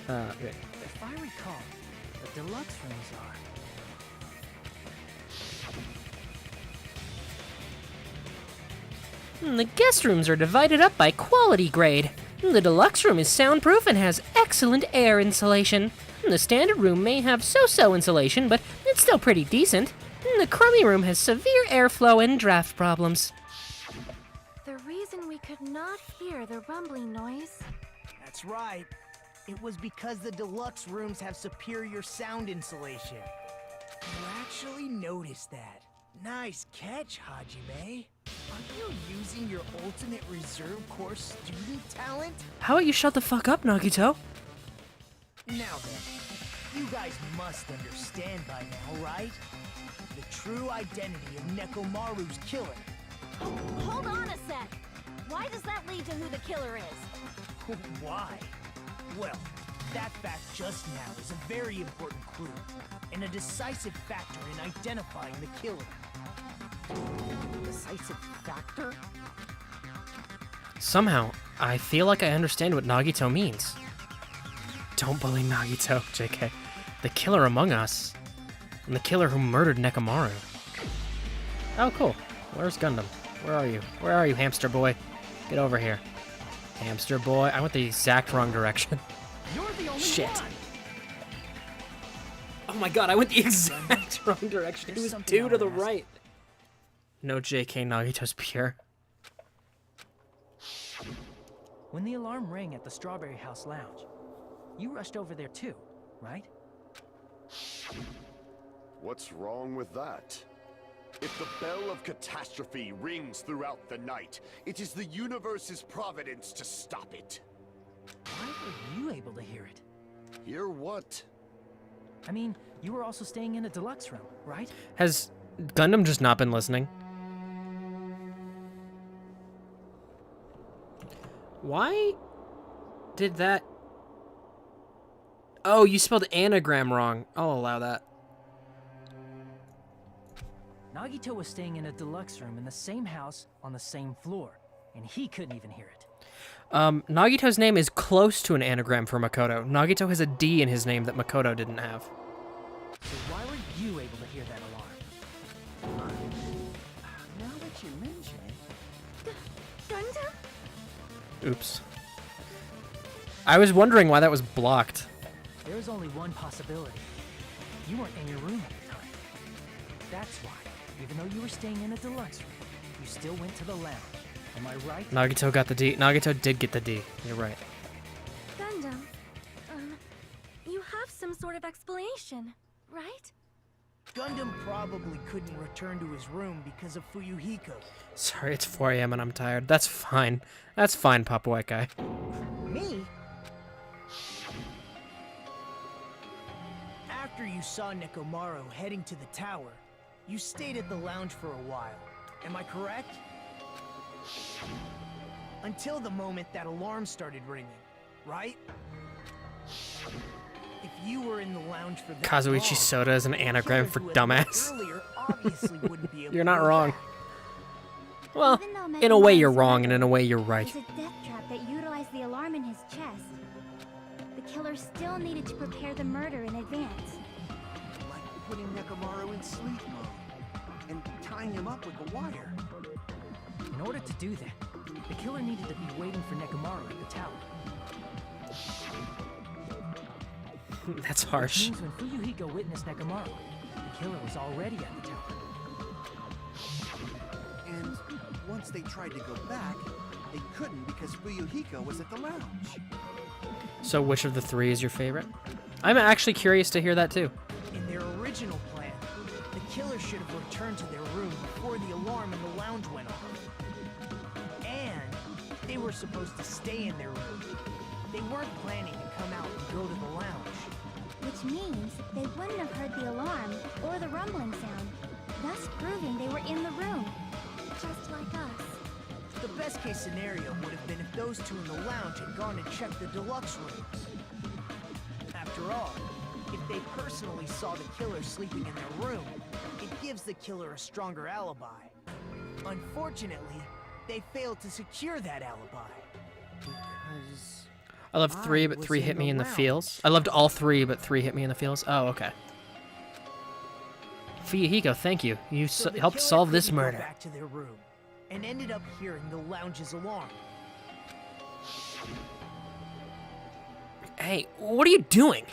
Okay. If I recall, the deluxe rooms are... The guest rooms are divided up by quality grade. The deluxe room is soundproof and has excellent air insulation. The standard room may have so-so insulation, but it's still pretty decent. The crummy room has severe airflow and draft problems. The reason we could not hear the rumbling noise. That's right. It was because the deluxe rooms have superior sound insulation. You actually noticed that. Nice catch, Hajime. Are you using your ultimate reserve corps student talent? How about you shut the fuck up, Nagito? Now then, you guys must understand by now, right? The true identity of Nekomaru's killer. Hold on a sec. Why does that lead to who the killer is? Why? Well, that fact just now is a very important clue, and a decisive factor in identifying the killer. Decisive factor? Somehow, I feel like I understand what Nagito means. Don't bully Nagito, JK. The killer among us. And the killer who murdered Nekomaru. Oh, cool. Where's Gundam? Where are you? Where are you, hamster boy? Get over here. Hamster boy. I went the exact wrong direction. You're the only Shit. one. Oh my god, I went the exact wrong direction. It There's was something 2 I to the wanna ask. right. No JK, Nagito's pure. When the alarm rang at the Strawberry House Lounge, you rushed over there too, right? What's wrong with that? If the bell of catastrophe rings throughout the night, it is the universe's providence to stop it. Why were you able to hear it? Hear what? I mean, you were also staying in a deluxe room, right? Has Gundam just not been listening? Why did that... Oh, you spelled anagram wrong. I'll allow that. Nagito was staying in a deluxe room in the same house on the same floor, and he couldn't even hear it. Nagito's name is close to an anagram for Makoto. Nagito has a D in his name that Makoto didn't have. So why were you able to hear that alarm? Now that you mention it, Gundam? Oops. I was wondering why that was blocked. There was only one possibility. You weren't in your room at the time. That's why, even though you were staying in a deluxe room, you still went to the lounge. Am I right? Nagito got the D. Nagito did get the D. You're right. Gundam, you have some sort of explanation, right? Gundam probably couldn't return to his room because of Fuyuhiko. Sorry, it's 4 a.m. and I'm tired. That's fine. That's fine, Pop White Guy. me? After you saw Nekomaru heading to the tower, you stayed at the lounge for a while. Am I correct? Until the moment that alarm started ringing, right? If you were in the lounge for that Kazuichi long, Soda is an the anagram killer for who had left dumbass. earlier obviously wouldn't be able You're to not go wrong. back. Well, Even though in a way Megamon's you're wrong, and murder in a way you're right. was a death trap that utilized the alarm in his chest, the killer still needed to prepare the murder in advance. Like putting Nekomaru in sleep mode and tying him up with a wire. In order to do that, the killer needed to be waiting for Nekomaru at the tower. That's Which harsh. means when Fuyuhiko witnessed Nekomaru, the killer was already at the tower. And once they tried to go back, they couldn't because Fuyuhiko was at the lounge. So which of the three is your favorite? I'm actually curious to hear that too. In their original plan, the killer should have returned to their room before the alarm in the lounge went off. And they were supposed to stay in their room. They weren't planning to come out and go to the lounge. Which means they wouldn't have heard the alarm or the rumbling sound, thus proving they were in the room, just like us. The best case scenario would have been if those two in the lounge had gone and checked the deluxe rooms. After all, if they personally saw the killer sleeping in their room, it gives the killer a stronger alibi. Unfortunately, they failed to secure that alibi. Because I loved 3, but 3 hit me in the feels. I loved all 3, but 3 hit me in the feels. Oh, okay. Fuyuhiko, thank you. You So the helped killer solve this couldn't go murder. back to their room and ended up hearing the lounge's alarm. Hey, what are you doing?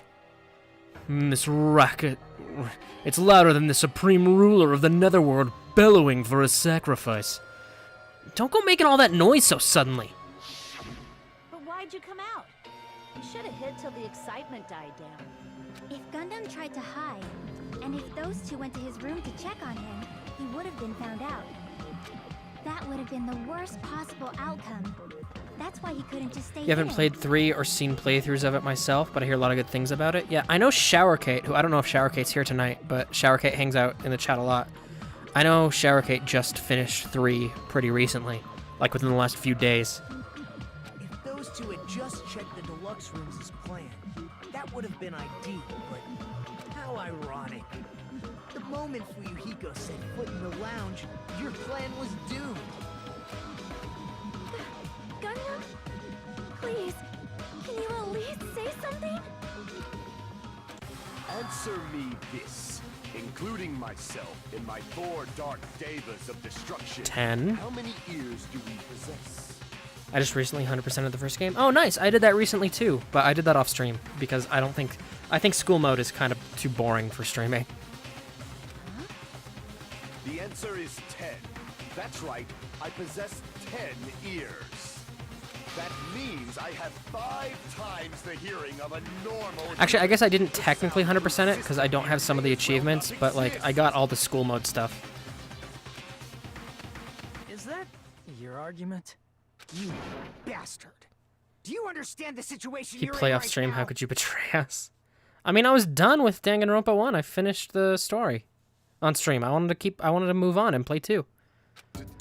This racket. It's louder than the supreme ruler of the netherworld bellowing for a sacrifice. Don't go making all that noise so suddenly. But why'd you come out? You should have hid till the excitement died down. If Gundam tried to hide, and if those two went to his room to check on him, he would have been found out. That would have been the worst possible outcome. That's why he couldn't just stay You haven't hidden. played 3 or seen playthroughs of it myself, but I hear a lot of good things about it. Yeah, I know Showerkate, who I don't know if Showerkate's here tonight, but Showerkate hangs out in the chat a lot. I know Showerkate just finished 3 pretty recently, like within the last few days. If those two had just checked the deluxe rooms as planned, that would have been ideal, but how ironic. The moment Fuyuhiko set foot in the lounge, your plan was doomed. Gundam? Please, can you at least say something? Answer me this, including myself in my 4 dark devas of destruction. 10. How many ears do we possess? I just recently 100%ed the first game. Oh, nice. I did that recently too, but I did that off stream because I think school mode is kind of too boring for streaming. The answer is 10. That's right, I possess 10 ears. That means I have 5 times the hearing of a normal... Actually, I guess I didn't technically 100% it because I don't have some of the achievements, but like I got all the school mode stuff. Is that your argument? You bastard! Do you understand the situation He you're play in off right stream. now? How could you betray us? I mean, I was done with Danganronpa 1. I finished the story on stream. I wanted to move on and play 2.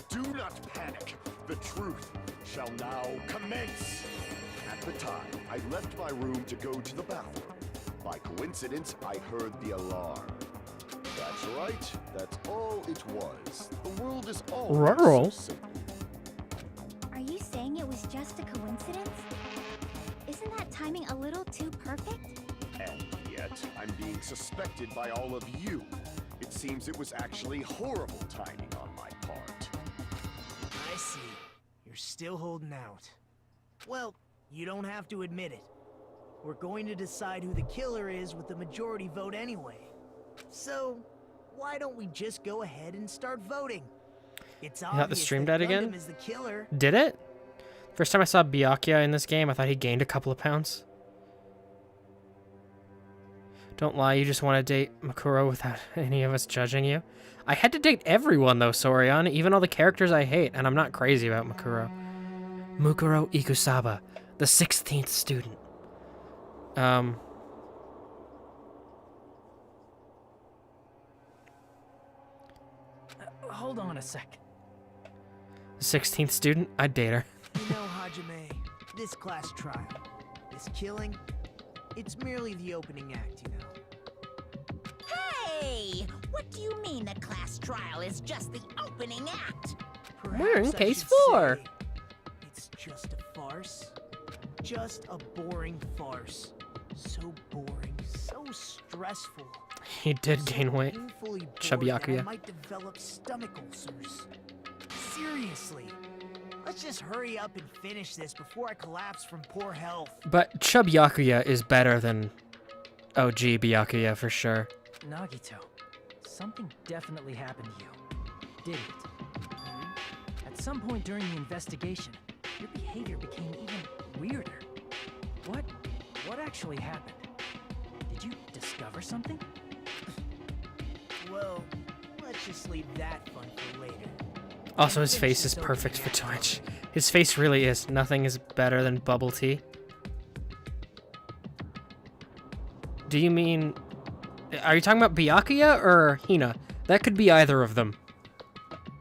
Do not panic. The truth shall now commence. At the time, I left my room to go to the bathroom. By coincidence, I heard the alarm. That's right. That's all it was. The world is always Rural. so simple. Are you saying it was just a coincidence? Isn't that timing a little too perfect? And yet, I'm being suspected by all of you. It seems it was actually horrible timing on my part. I see. You're still holding out. Well, you don't have to admit it. We're going to decide who the killer is with the majority vote anyway. So, why don't we just go ahead and start voting? It's thought the obvious stream that died again? Gundam is the killer. Did it? First time I saw Byakuya in this game, I thought he gained a couple of pounds. Don't lie, you just want to date Makuro without any of us judging you. I had to date everyone though, Sorian, even all the characters I hate, and I'm not crazy about Makuro. Mukuro Ikusaba, the 16th student. hold on a sec. 16th student? I'd date her. You know, Hajime, this class trial, this killing, it's merely the opening act, you know. Hey! What do you mean the class trial is just the opening act? We're in Perhaps I case should 4. say it's just a farce. Just a boring farce. So boring, so stressful. He did gain weight. Painfully bored Chubby that I Akuya. might develop stomach ulcers. Seriously. Let's just hurry up and finish this before I collapse from poor health. But Chub Byakuya is better than OG Byakuya for sure. Nagito, something definitely happened to you. Did it? At some point during the investigation, your behavior became even weirder. What actually happened? Did you discover something? Well, let's just leave that fun for later. Also, his face is perfect for Twitch. His face really is. Nothing is better than bubble tea. Do you mean... Are you talking about Byakuya or Hina? That could be either of them.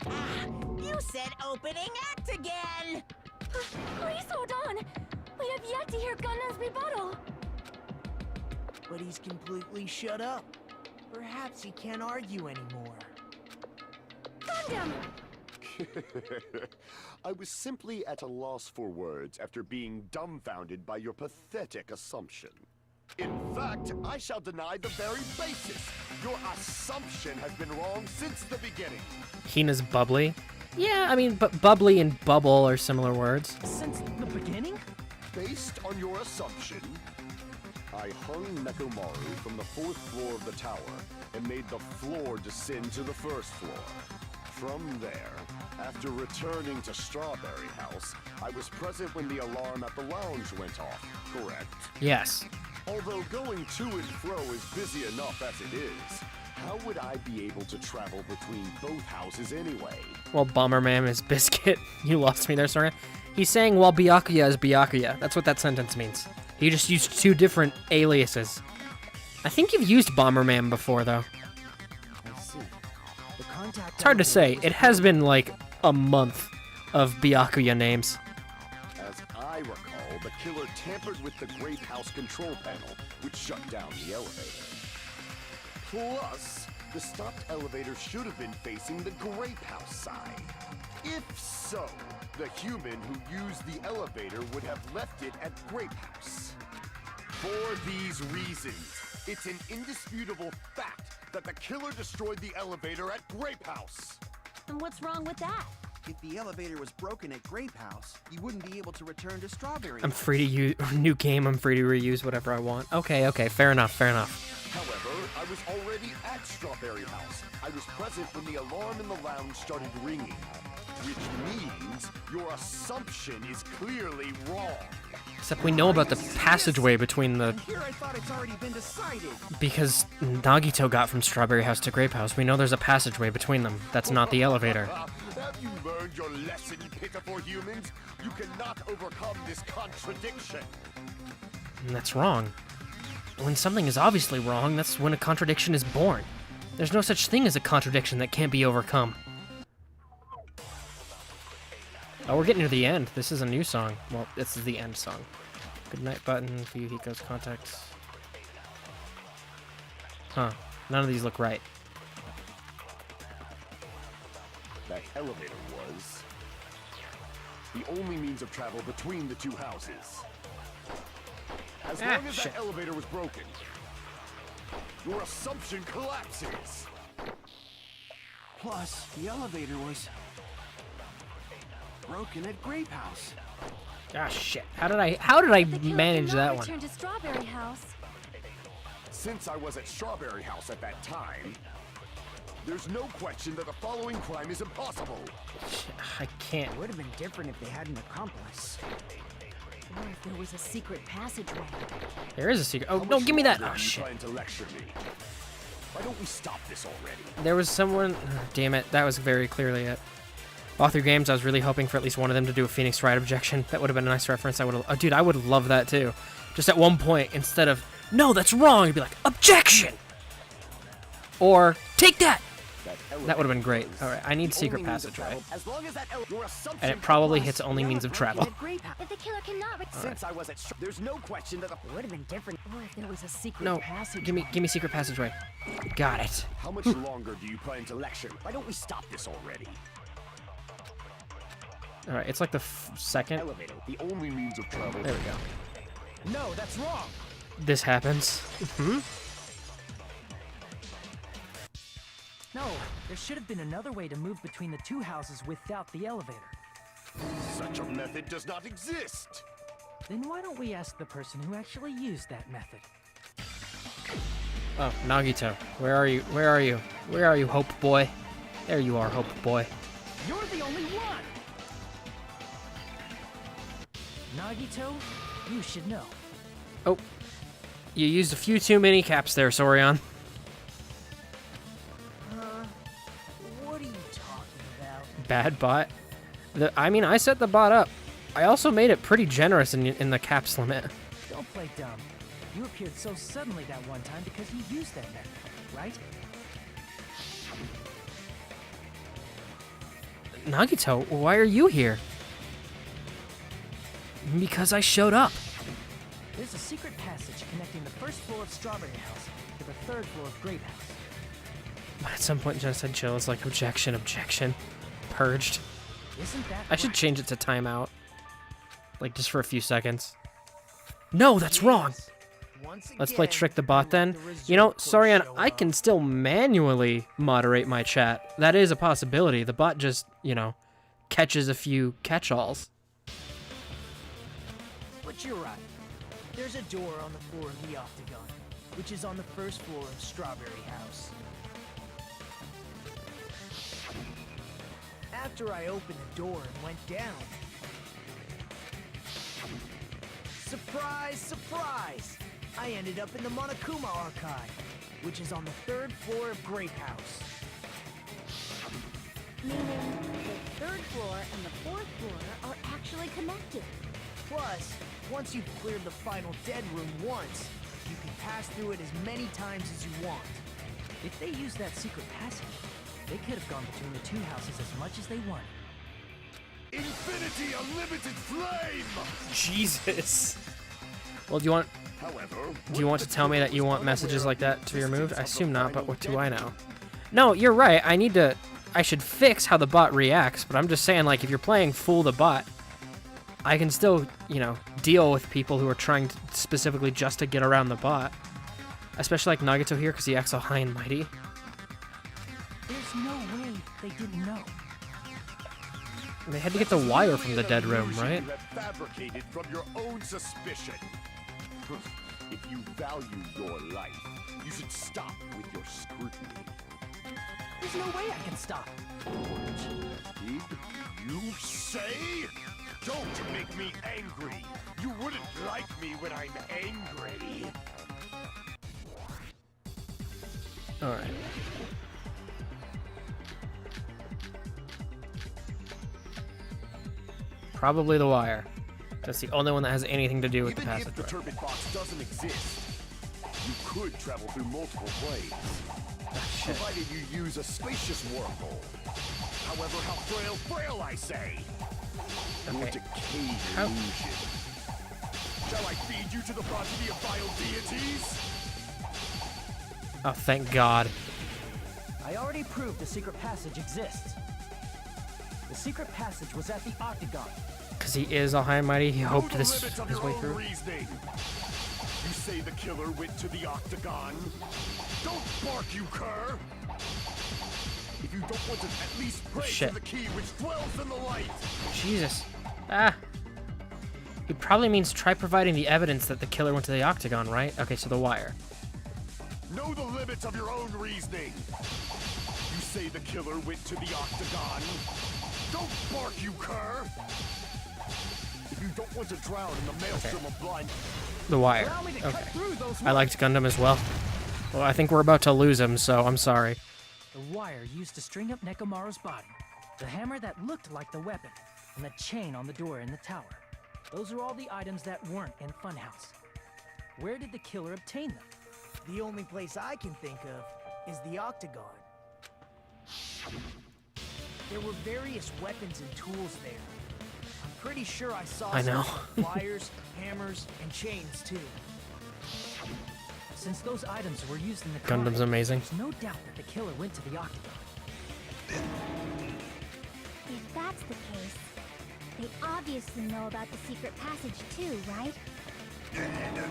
You said opening act again! Please hold on. We have yet to hear Gundam's rebuttal. But he's completely shut up. Perhaps he can't argue anymore. Gundam! I was simply at a loss for words after being dumbfounded by your pathetic assumption. In fact, I shall deny the very basis. Your assumption has been wrong since the beginning. Hina's bubbly? Yeah, I mean, but bubbly and bubble are similar words. Since the beginning? Based on your assumption, I hung Nekomaru from the 4th floor of the tower and made the floor descend to the 1st floor. From there, after returning to Strawberry House, I was present when the alarm at the lounge went off, correct? Yes. Although going to and fro is busy enough as it is, how would I be able to travel between both houses anyway? Well, Bomberman is Biscuit. You lost me there, sorry. He's saying, well, Byakuya is Byakuya. That's what that sentence means. You just used 2 different aliases. I think you've used Bomberman before, though. I see. The contact It's hard to say. elevator It has been like a month of Byakuya names. As I recall, the killer tampered with the Grape House control panel, which shut down the elevator. Plus, the stopped elevator should have been facing the Grape House side. If so, the human who used the elevator would have left it at Grape House. For these reasons, it's an indisputable fact that the killer destroyed the elevator at Grape House. And what's wrong with that? If the elevator was broken at Grape House, you wouldn't be able to return to Strawberry I'm House. free to use... New game, I'm free to reuse whatever I want. Okay, fair enough, fair enough. However, I was already at Strawberry House. I was present when the alarm in the lounge started ringing, which means your assumption is clearly wrong. Except we know about the passageway between the... And here I thought it's already been decided. Because Nagito got from Strawberry House to Grape House, we know there's a passageway between them. That's not the elevator. Have you learned your lesson, pitiful humans? You cannot overcome this contradiction. And that's wrong. When something is obviously wrong, that's when a contradiction is born. There's no such thing as a contradiction that can't be overcome. Oh, we're getting to the end. This is a new song. Well, this is the end song. Goodnight button, Fuyuhiko's contacts. Huh. None of these look right. That elevator was the only means of travel between the 2 houses. As long as shit. that elevator was broken, your assumption collapses. Plus, the elevator was broken at Grape House. Ah, shit. How did I The killer manage cannot that one? return to Strawberry House. Since I was at Strawberry House at that time, there's no question that the following crime is impossible. I can't. It would have been different if they had an accomplice. What if there was a secret passageway? There is a secret. Oh, How no, much give me that. longer Oh, are you shit. trying to lecture me? Why don't we stop this already? There was someone... damn it. That was very clearly it. All through games, I was really hoping for at least one of them to do a Phoenix Wright objection. That would have been a nice reference. I would have... Oh, dude, I would love that, too. Just at one point, instead of, no, that's wrong, you'd be like, objection! Or, take that! That would have been great. All right, I need secret passageway. And it probably hits only means of travel. If the killer cannot... Since I was at there's no question that It would have been different. Or if there was a secret No, passage. give me secret passageway. Got it. How much longer do you plan to lecture? Why don't we stop this already? All right, it's like the second. Elevator, the only means of travel. There we go. No, that's wrong. This happens. No, there should have been another way to move between the two houses without the elevator. Such a method does not exist. Then why don't we ask the person who actually used that method? Oh, Nagito, where are you? Where are you? Where are you, Hope Boy? There you are, Hope Boy. You're the only one! Nagito, you should know. Oh, you used a few too many caps there, Sorion. What are you talking about? Bad bot. I mean, I set the bot up. I also made it pretty generous in the caps limit. Don't play dumb. You appeared so suddenly that one time because you used that method, right? Nagito, why are you here? Because I showed up. There's a secret passage connecting the first floor of Strawberry House to the third floor of Grape House. But at some point, Genocide Chill is like, objection, objection. Purged. Isn't that I should right? change it to timeout. Like, just for a few seconds. No, that's wrong! Let's play Trick the Bot then. You know, Sorian, I can still manually moderate my chat. That is a possibility. The bot just, you know, catches a few catch-alls. But you're right. There's a door on the floor of the Octagon, which is on the first floor of Strawberry House. After I opened the door and went down... Surprise, surprise! I ended up in the Monokuma Archive, which is on the third floor of Grape House. Meaning the third floor and the fourth floor are actually connected. Plus, once you've cleared the final dead room once, you can pass through it as many times as you want. If they used that secret passage, they could have gone between the two houses as much as they wanted. Infinity Unlimited Flame! Jesus. Well, do you However, want to tell me that you want messages like that to be removed? I assume not, but what do I know? No, you're right. I should fix how the bot reacts, but I'm just saying, like, if you're playing Fool the Bot, I can still, you know, deal with people who are trying to, specifically just to get around the bot. Especially like Nagito here, because he acts all high and mighty. There's no way they didn't know. And they had to get the wire from the dead room, right? You have fabricated from your own suspicion. If you value your life, you should stop with your scrutiny. There's no way I can stop. Did you say? Don't make me angry. You wouldn't like me when I'm angry. All right. Probably the wire. That's the only one that has anything to do with the Even if the passageway. turbid box doesn't exist, you could travel through multiple planes, Shit. provided you use a spacious wormhole. However, how frail, I say. Your Okay. decayed How- illusion. Shall I feed you to the progeny of vile deities? Oh, thank God. I already proved the secret passage exists. The secret passage was at the Octagon. Because he is all high and mighty, he hoped Know the this limits of his your way own through. reasoning. You say the killer went to the Octagon? Don't bark, you cur! If you don't want to at least pray Shit. to the key which dwells in the light. Jesus. Ah. He probably means try providing the evidence that the killer went to the Octagon, right? Okay, so the wire. Know the limits of your own reasoning. You say the killer went to the Octagon? Don't bark, you cur! If you don't want to drown in the maelstrom of blind... The wire. Allow me to cut Okay. through those I liked Gundam as well. Well, I think we're about to lose him, so I'm sorry. The wire used to string up Nekomaru's body, the hammer that looked like the weapon, and the chain on the door in the tower. Those are all the items that weren't in Funhouse. Where did the killer obtain them? The only place I can think of is the Octagon. There were various weapons and tools there. I'm pretty sure I saw I know. some wires, hammers, and chains too. Since those items were used in the Gundam's comic, amazing. there's no doubt that the killer went to the Octagon. If that's the case, they obviously know about the secret passage too, right? It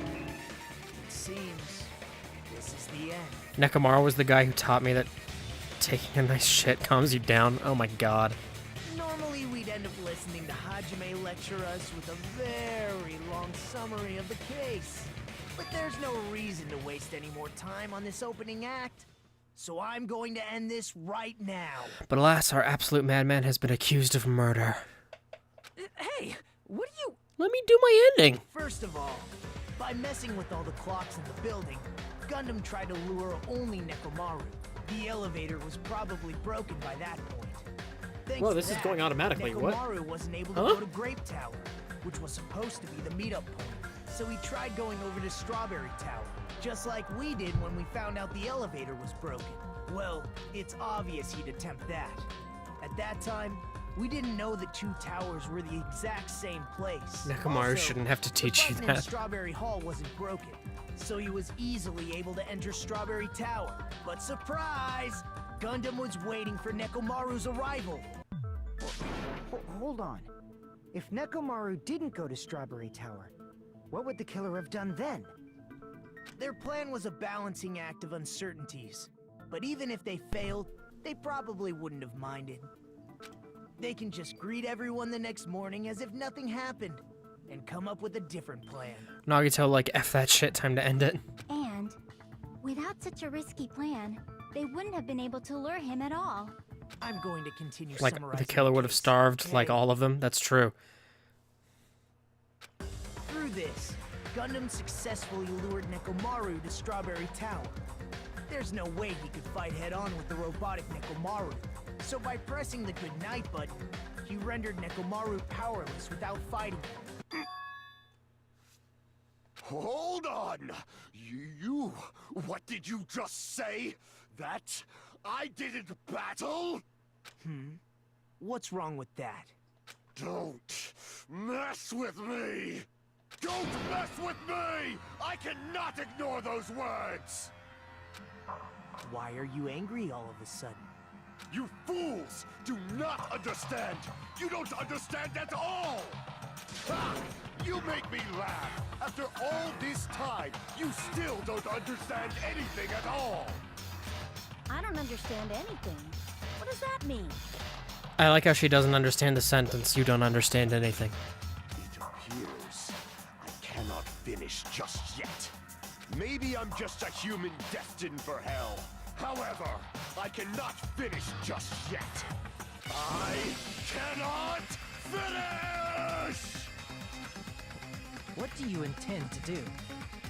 seems this is the end. Nekomaru was the guy who taught me that taking a nice shit calms you down. Oh my god. Normally we'd end up listening to Hajime lecture us with a very long summary of the case. But there's no reason to waste any more time on this opening act. So I'm going to end this right now. But alas, our absolute madman has been accused of murder. Hey, what do you... Let me do my ending. First of all, by messing with all the clocks in the building, Gundam tried to lure only Nekomaru. The elevator was probably broken by that point. Thanks Whoa, to this is that, going automatically, what? Nekomaru wasn't able to Huh? go to Grape Tower, which was supposed to be the meetup point. So he tried going over to Strawberry Tower, just like we did when we found out the elevator was broken. Well, it's obvious he'd attempt that. At that time, we didn't know the two towers were the exact same place. Nekomaru Also, shouldn't have to teach the you button in that. Strawberry Hall wasn't broken, so he was easily able to enter Strawberry Tower. But surprise! Gundam was waiting for Nekomaru's arrival. Hold on. If Nekomaru didn't go to Strawberry Tower, what would the killer have done then? Their plan was a balancing act of uncertainties. But even if they failed, they probably wouldn't have minded. They can just greet everyone the next morning as if nothing happened, and come up with a different plan. Nagito, like, F that shit, time to end it. And without such a risky plan, they wouldn't have been able to lure him at all. I'm going to continue Like, summarizing the killer would have case, starved, like, okay? all of them. That's true. Through this, Gundam successfully lured Nekomaru to Strawberry Tower. There's no way he could fight head-on with the robotic Nekomaru, so by pressing the goodnight button, he rendered Nekomaru powerless without fighting him. Hold on! You... What did you just say? That I didn't battle? What's wrong with that? Don't mess with me! Don't mess with me! I cannot ignore those words! Why are you angry all of a sudden? You fools do not understand! You don't understand at all! Ha! You make me laugh! After all this time, you still don't understand anything at all! I don't understand anything. What does that mean? I like how she doesn't understand the sentence, you don't understand anything. It appears I cannot finish just yet. Maybe I'm just a human destined for hell. However, I cannot finish just yet. I cannot finish! What do you intend to do?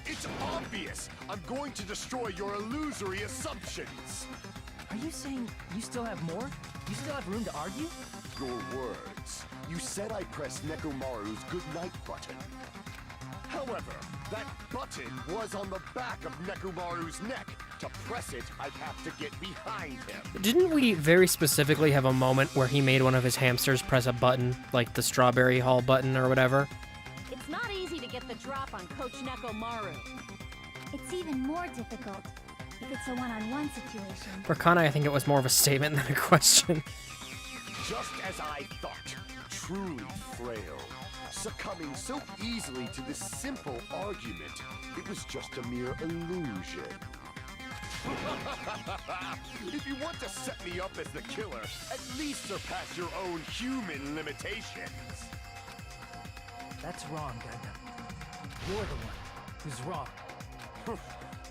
It's obvious! I'm going to destroy your illusory assumptions! Are you saying you still have more? You still have room to argue? Your words. You said I pressed Nekomaru's goodnight button. However, that button was on the back of Nekomaru's neck. To press it, I'd have to get behind him. Didn't we very specifically have a moment where he made one of his hamsters press a button, like the Strawberry Hall button or whatever? It's not easy to get the drop on Coach Nekomaru. It's even more difficult if it's a one-on-one situation. For Kana, I think it was more of a statement than a question. Just as I thought, truly frail. Succumbing so easily to this simple argument, it was just a mere illusion. If you want to set me up as the killer, at least surpass your own human limitations. That's wrong, Gundam. You're the one who's wrong.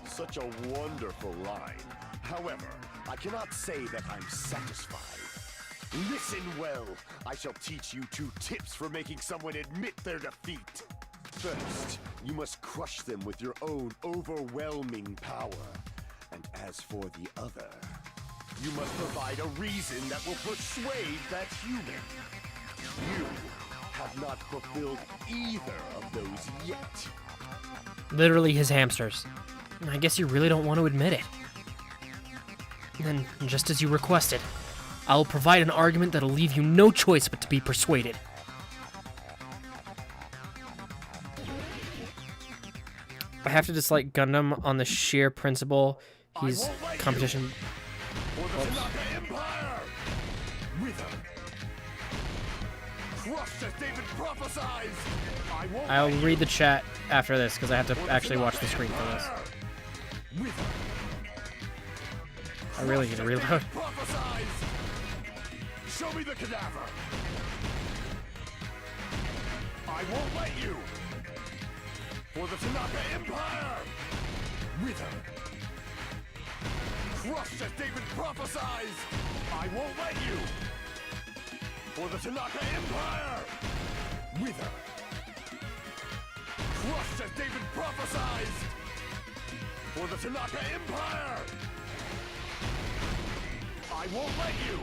Such a wonderful line. However, I cannot say that I'm satisfied. Listen well. I shall teach you 2 tips for making someone admit their defeat. First, you must crush them with your own overwhelming power. And as for the other, you must provide a reason that will persuade that human. You have not fulfilled either of those yet. Literally his hamsters. I guess you really don't want to admit it. Then, just as you requested, I'll provide an argument that'll leave you no choice but to be persuaded. I have to dislike Gundam on the sheer principle he's competition. For the Tanaka Empire! Rhythm! Crushed as David prophesies! I'll read the chat after this because I have to actually watch the screen for this. Rhythm! I really need to reload. Prophesies! Show me the cadaver! I won't let you! For the Tanaka Empire! Rhythm! Crushed as David prophesies! I won't let you! For the Tanaka Empire! Wither! Crushed as David prophesies! For the Tanaka Empire! I won't let you!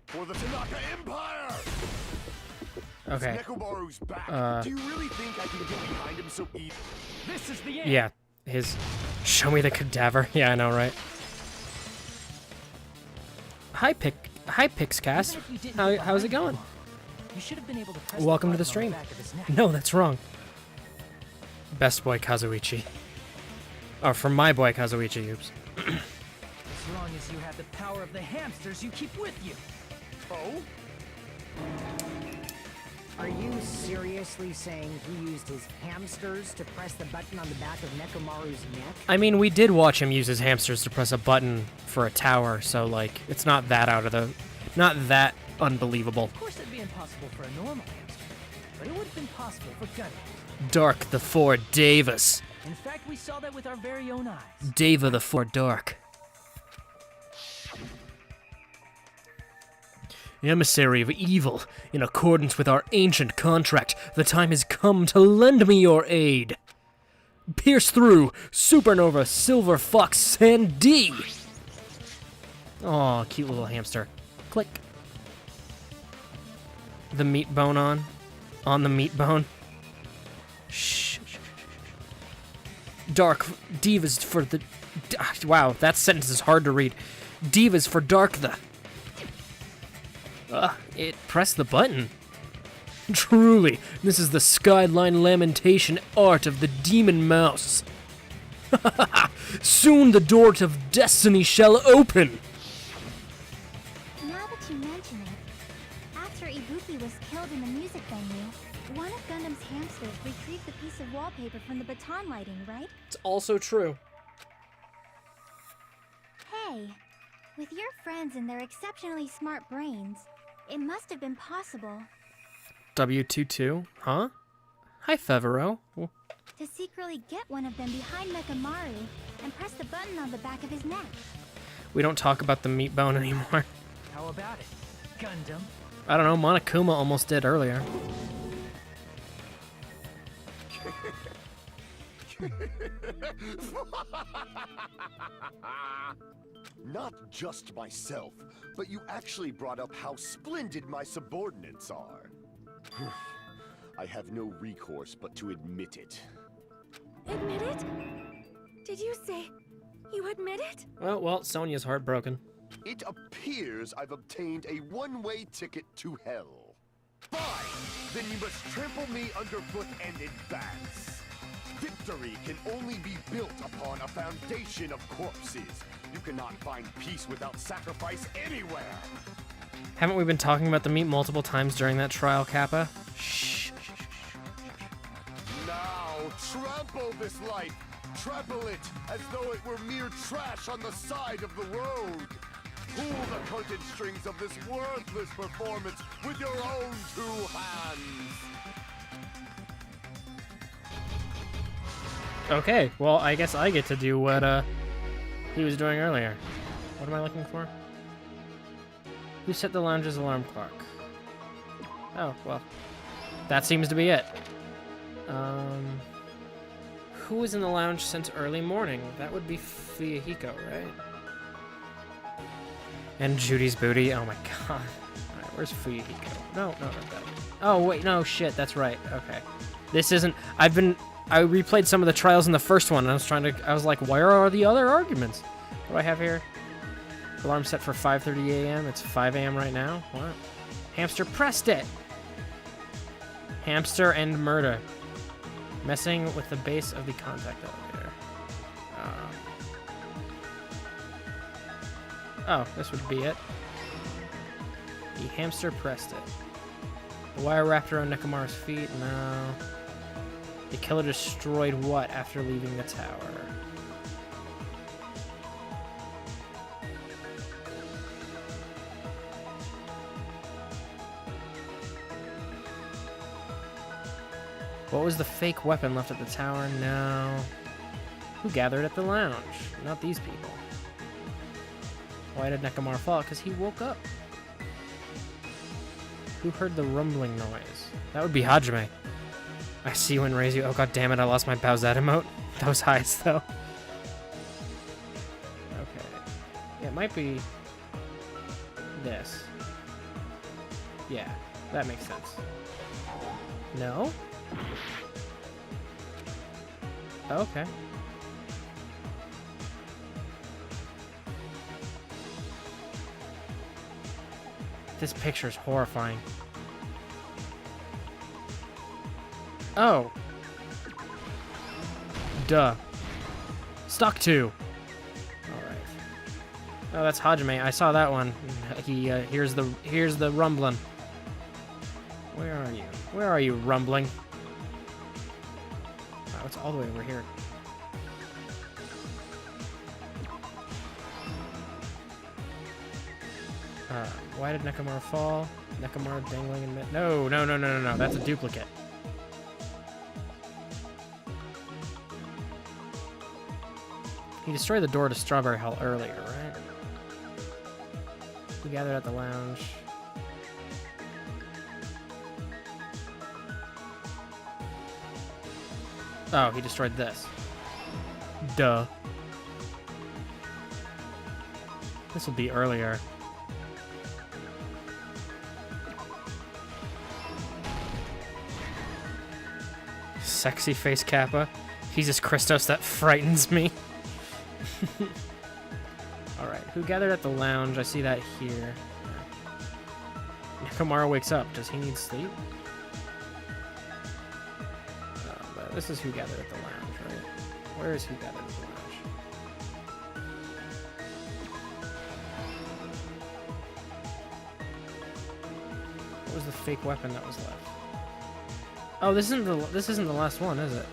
For the Tanaka Empire! Okay. Nekomaru's back. Do you really think I can get behind him so easily? This is the end. Yeah, his show me the cadaver. Yeah, I know, right? Hi Pixcast. How's it going? You should have been able to press Welcome to the button on stream. back of his neck. No, that's wrong. Best boy Kazuichi. Oh, from my boy Kazuichi, oops. As long as you have the power of the hamsters you keep with you. Oh? Are you seriously saying he used his hamsters to press the button on the back of Nekomaru's neck? I mean, we did watch him use his hamsters to press a button for a tower, so, like, it's not that not that unbelievable. Of course it'd be impossible for a normal hamster, but it would have been possible for Gundam. Dark the Four Devas. In fact, we saw that with our very own eyes. Deva the Four Dark. Emissary of evil, in accordance with our ancient contract, the time has come to lend me your aid. Pierce through, Supernova, Silver Fox, Sandy. Aw, cute little hamster. Click. The meat bone on. On the meat bone. Shh. Dark divas for the... Wow, that sentence is hard to read. Divas for Dark the... It pressed the button. Truly, this is the Skyline Lamentation art of the Demon Mouse. Soon the door of destiny shall open. Now that you mention it, after Ibuki was killed in the music venue, one of Gundam's hamsters retrieved the piece of wallpaper from the baton lighting, right? It's also true. Hey, with your friends and their exceptionally smart brains, it must have been possible W22? Huh? Hi, Fevero. to secretly get one of them behind Nekomaru and press the button on the back of his neck. We don't talk about the meat bone anymore. How about it, Gundam? I don't know, Monokuma almost did earlier. Not just myself, but you actually brought up how splendid my subordinates are. I have no recourse but to admit it. Admit it? Did you say you admit it? Well, Sonya's heartbroken. It appears I've obtained a one-way ticket to hell. Fine! Then you must trample me underfoot and advance. Victory can only be built upon a foundation of corpses. You cannot find peace without sacrifice anywhere. Haven't we been talking about the meat multiple times during that trial, Kappa? Shh. Now, trample this life. Trample it as though it were mere trash on the side of the road. Pull the curtain strings of this worthless performance with your own two hands. Okay, well, I guess I get to do what, he was doing earlier. What am I looking for? Who set the lounge's alarm clock? Oh, well. That seems to be it. Who was in the lounge since early morning? That would be Fuyuhiko, right? And Judy's booty. Oh my god. Alright, where's Fuyuhiko? No, not that. Oh, wait, no, shit, that's right. Okay. This isn't... I replayed some of the trials in the first one, and I was like, where are the other arguments? What do I have here? Alarm set for 5:30 a.m. It's 5 a.m. right now. What? Hamster pressed it! Hamster and murder. Messing with the base of the contact elevator. Oh, this would be it. The hamster pressed it. The wire wrapped around Nekomaru's feet. No. The killer destroyed what after leaving the tower? What was the fake weapon left at the tower? No. Who gathered at the lounge? Not these people. Why did Nekomaru fall? Because he woke up. Who heard the rumbling noise? That would be Hajime. I see you and raise you. Oh god damn it, I lost my Bowsette emote. Those highs though. Okay. Yeah, it might be this. Yeah, that makes sense. No? Okay. This picture's horrifying. Oh. Duh. Stock 2. Alright. Oh, that's Hajime. I saw that one. He, here's the rumbling. Where are you? Where are you, rumbling? Oh, it's all the way over here. Why did Nekomaru fall? Nekomaru dangling in mid— No, no, no, no, no, no. That's a duplicate. He destroyed the door to Strawberry Hall earlier, right? We gathered at the lounge. Oh, he destroyed this. Duh. This will be earlier. Sexy face Kappa. Jesus Christos, that frightens me. Alright, who gathered at the lounge? I see that here. Nekomaru wakes up. Does he need sleep? But this is who gathered at the lounge, right? Where is who gathered at the lounge? What was the fake weapon that was left? Oh, this isn't the last one, is it?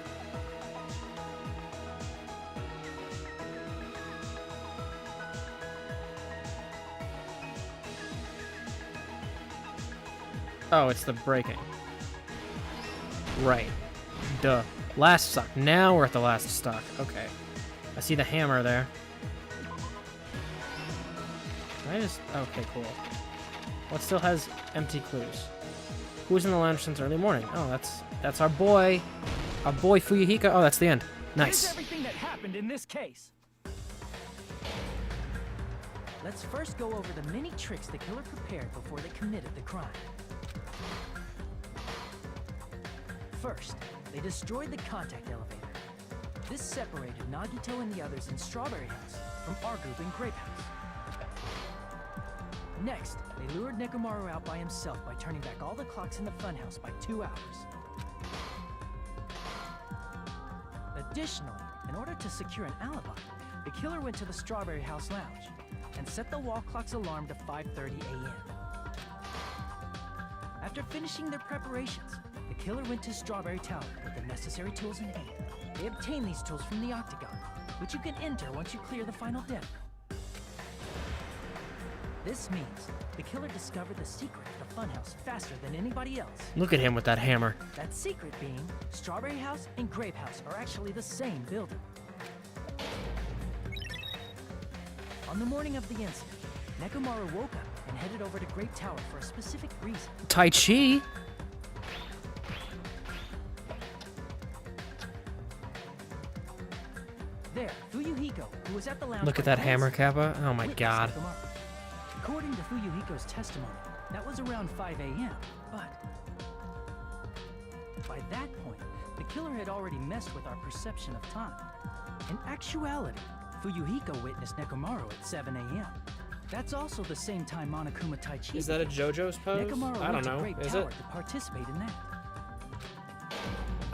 Oh, it's the breaking. Right. Duh. Last stock. Now we're at the last stock. Okay. I see the hammer there. Can I just— okay, cool. What still has empty clues? Who was in the lounge since early morning? Oh, that's our boy. Our boy Fuyuhiko. Oh, that's the end. Nice. Here's everything that happened in this case. Let's first go over the many tricks the killer prepared before they committed the crime. First, they destroyed the contact elevator. This separated Nagito and the others in Strawberry House from our group in Grape House. Next, they lured Nekomaru out by himself by turning back all the clocks in the funhouse by 2 hours. Additionally, in order to secure an alibi, the killer went to the Strawberry House lounge and set the wall clock's alarm to 5:30 a.m. After finishing their preparations, the killer went to Strawberry Tower with the necessary tools in hand. They obtained these tools from the Octagon, which you can enter once you clear the final den. This means the killer discovered the secret of the funhouse faster than anybody else. Look at him with that hammer. That secret being, Strawberry House and Grape House are actually the same building. On the morning of the incident, Nekomaru woke up and headed over to Grape Tower for a specific reason. Tai Chi? There, Fuyuhiko, who was at the lounge— Look at that hammer, Kappa. Oh my god. Nekomaru. According to Fuyuhiko's testimony, that was around 5 a.m., but by that point, the killer had already messed with our perception of time. In actuality, Fuyuhiko witnessed Nekomaru at 7 a.m., That's also the same time Monokuma Taichi. Is that a JoJo's pose? Nekomaru I don't went to know. Grape Is Tower it? to participate in that.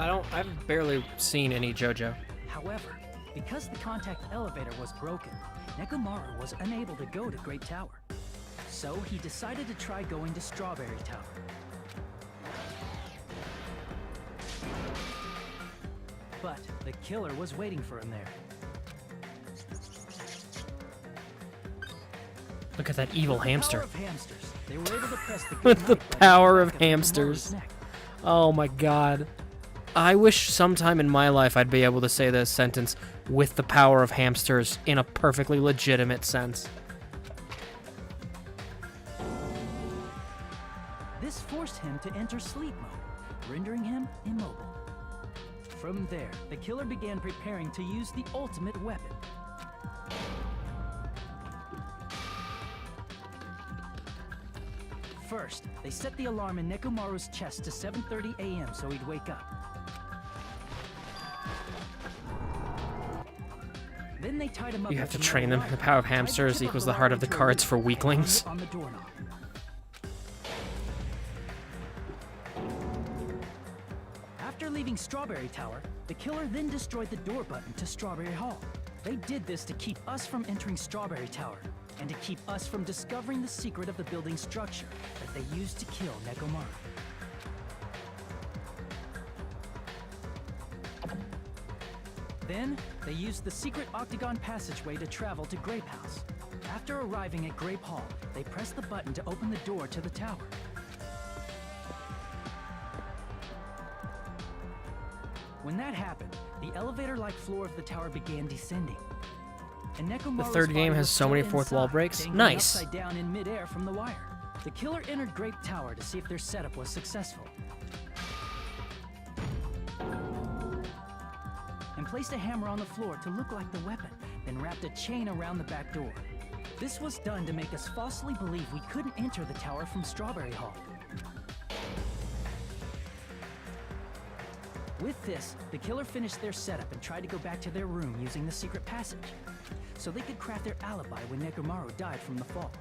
I've barely seen any JoJo. However, because the contact elevator was broken, Nekomaru was unable to go to Grape Tower. So he decided to try going to Strawberry Tower. But the killer was waiting for him there. Look at that evil hamster. Power of hamsters. They were able to press the With the goodnight button power of back up Nekomaru's hamsters. neck. Oh my god. I wish sometime in my life I'd be able to say this sentence with the power of hamsters in a perfectly legitimate sense. This forced him to enter sleep mode, rendering him immobile. From there, the killer began preparing to use the ultimate weapon. First, they set the alarm in Nekomaru's chest to 7:30 a.m. so he'd wake up. Then they tied him up. You have to with train them. metal The wire, power of tied the hamsters tip equals the the heart wire of the into a cards loop for and hung weaklings. it on the doorknob. After leaving Strawberry Tower, the killer then destroyed the door button to Strawberry Hall. They did this to keep us from entering Strawberry Tower, and to keep us from discovering the secret of the building's structure that they used to kill Nekomaru. Then, they used the secret octagon passageway to travel to Grape House. After arriving at Grape Hall, they pressed the button to open the door to the tower. When that happened, the elevator-like floor of the tower began descending. And Nekomaru's The third game body has was so still many fourth wall inside, breaks. dangling Nice. upside down in midair from the wire. The killer entered Grape Tower to see if their setup was successful. And placed a hammer on the floor to look like the weapon, then wrapped a chain around the back door. This was done to make us falsely believe we couldn't enter the tower from Strawberry Hall. With this, the killer finished their setup and tried to go back to their room using the secret passage, so they could craft their alibi when Nekomaru died from the fall.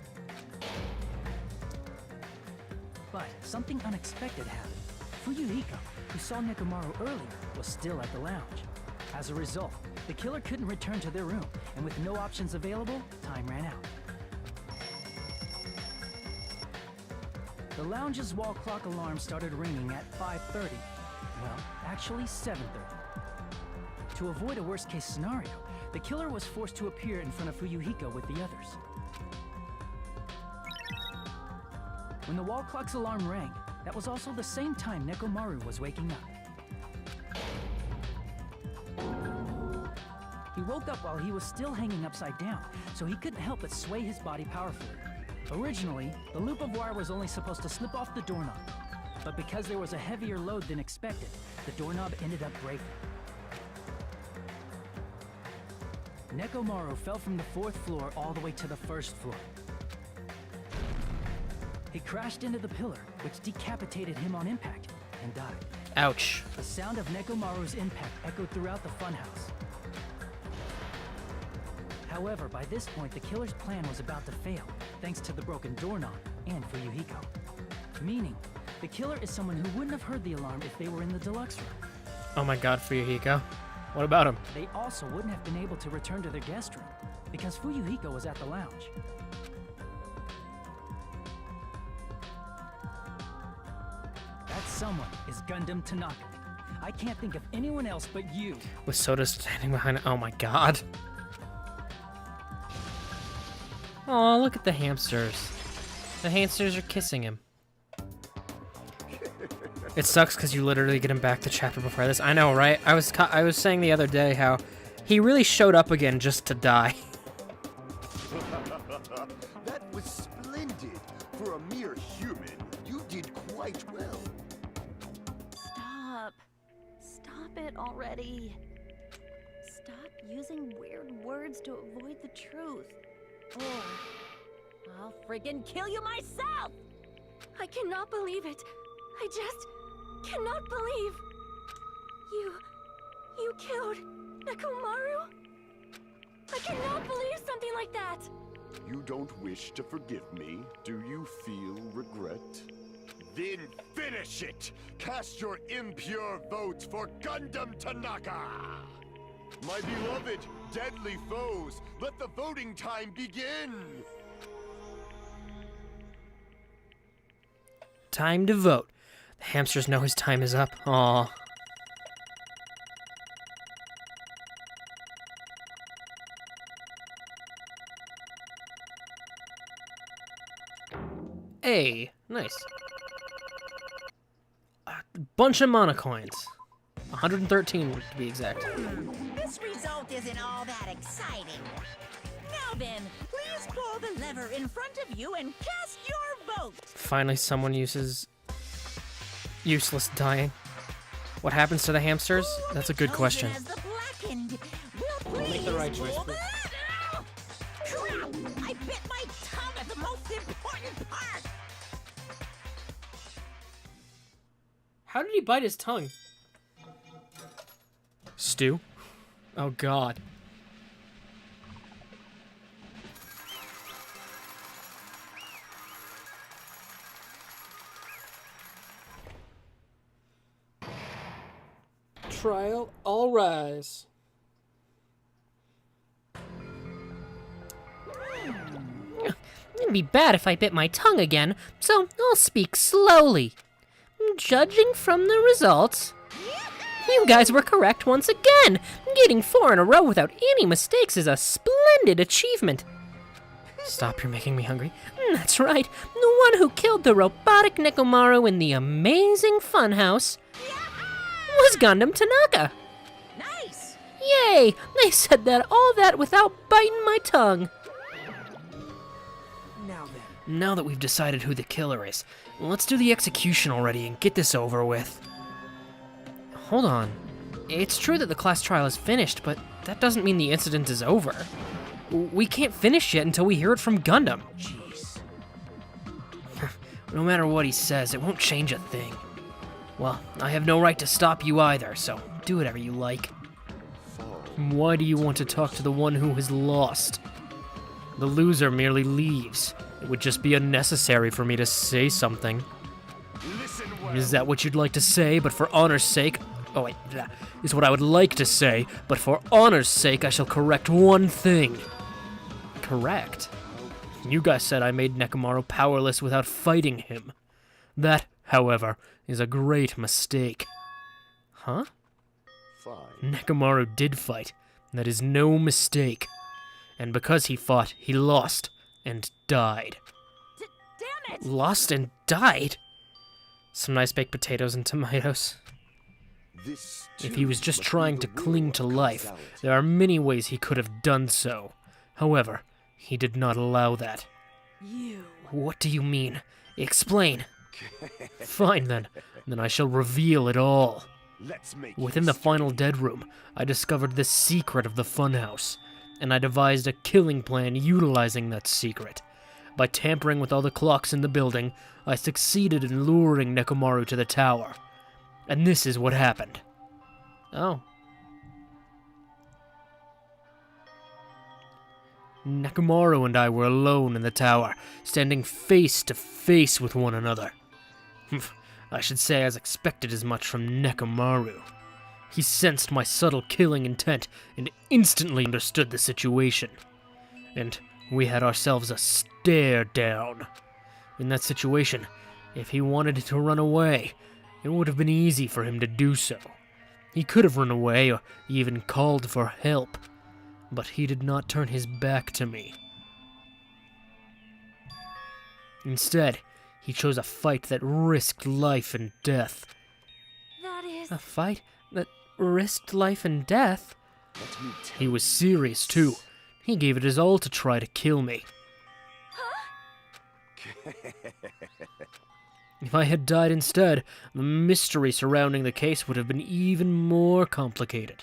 But something unexpected happened. Fuyuhiko, who saw Nekomaru earlier, was still at the lounge. As a result, the killer couldn't return to their room, and with no options available, time ran out. The lounge's wall clock alarm started ringing at 5:30. Well, actually 7:30. To avoid a worst-case scenario, the killer was forced to appear in front of Fuyuhiko with the others. When the wall clock's alarm rang, that was also the same time Nekomaru was waking up. He woke up while he was still hanging upside down, so he couldn't help but sway his body powerfully. Originally, the loop of wire was only supposed to slip off the doorknob, but because there was a heavier load than expected, the doorknob ended up breaking. Nekomaru fell from the 4th floor all the way to the 1st floor. He crashed into the pillar, which decapitated him on impact, and died. Ouch. The sound of Nekomaru's impact echoed throughout the funhouse. However, by this point, the killer's plan was about to fail, thanks to the broken doorknob and Fuyuhiko. Meaning, the killer is someone who wouldn't have heard the alarm if they were in the deluxe room. Oh my god, Fuyuhiko. What about him? They also wouldn't have been able to return to their guest room, because Fuyuhiko was at the lounge. That someone is Gundam Tanaka. I can't think of anyone else but you. With Soda standing behind. Oh my god. Oh, look at the hamsters. The hamsters are kissing him. It sucks because you literally get him back the chapter before this. I know, right? I was saying the other day how he really showed up again just to die. That was splendid. For a mere human, you did quite well. Stop. Stop it already. Stop using weird words to avoid the truth. Or I'll friggin' kill you myself! I cannot believe it. I just cannot believe. You killed Nekomaru? I cannot believe something like that. You don't wish to forgive me? Do you feel regret? Then finish it! Cast your impure votes for Gundam Tanaka! My beloved, deadly foes, let the voting time begin! Time to vote. The hamsters know his time is up. Aw. A. Nice. A bunch of mana coins. 113 to be exact. This result isn't all that exciting. Now then, please pull the lever in front of you and cast your vote. Finally, someone uses useless dying. What happens to the hamsters? That's a good question. As the blackened. Will please Make the right choice, pull please. the- Crap! I bit my tongue at the most important part. How did he bite his tongue? Stew? Oh god. Trial, all rise. It'd be bad if I bit my tongue again, so I'll speak slowly. Judging from the results, you guys were correct once again. Getting 4 in a row without any mistakes is a splendid achievement. Stop, you're making me hungry. That's right, the one who killed the robotic Nekomaru in the amazing funhouse was Gundam Tanaka. Nice. Yay! I said all that without biting my tongue. Now then. Now that we've decided who the killer is, let's do the execution already and get this over with. Hold on. It's true that the class trial is finished, but that doesn't mean the incident is over. We can't finish yet until we hear it from Gundam. Jeez. No matter what he says, it won't change a thing. Well, I have no right to stop you either, so do whatever you like. Why do you want to talk to the one who has lost? The loser merely leaves. It would just be unnecessary for me to say something. Listen well. Is that what you'd like to say, but for honor's sake? Oh wait, that is what I would like to say, but for honor's sake I shall correct one thing. Correct? You guys said I made Nekomaru powerless without fighting him. That, however, is a great mistake. Huh? Fine. Nekomaru did fight. That is no mistake. And because he fought, he lost and died. Damn it! Lost and died? Some nice baked potatoes and tomatoes. This If too he was just must be trying the to will cling of to life, causality. there are many ways he could have done so. However, he did not allow that. You. What do you mean? Explain. Fine then. Then I shall reveal it all. Let's make Within the history. final dead room, I discovered the secret of the funhouse, and I devised a killing plan utilizing that secret. By tampering with all the clocks in the building, I succeeded in luring Nekomaru to the tower. And this is what happened. Oh. Nekomaru and I were alone in the tower, standing face to face with one another. I should say I expected as much from Nekomaru. He sensed my subtle killing intent and instantly understood the situation. And we had ourselves a stare down. In that situation, if he wanted to run away, it would have been easy for him to do so. He could have run away or even called for help, but he did not turn his back to me. Instead, he chose a fight that risked life and death. That is. A fight that risked life and death? Let me tell He was serious, too. He gave it his all to try to kill me. If I had died instead, the mystery surrounding the case would have been even more complicated.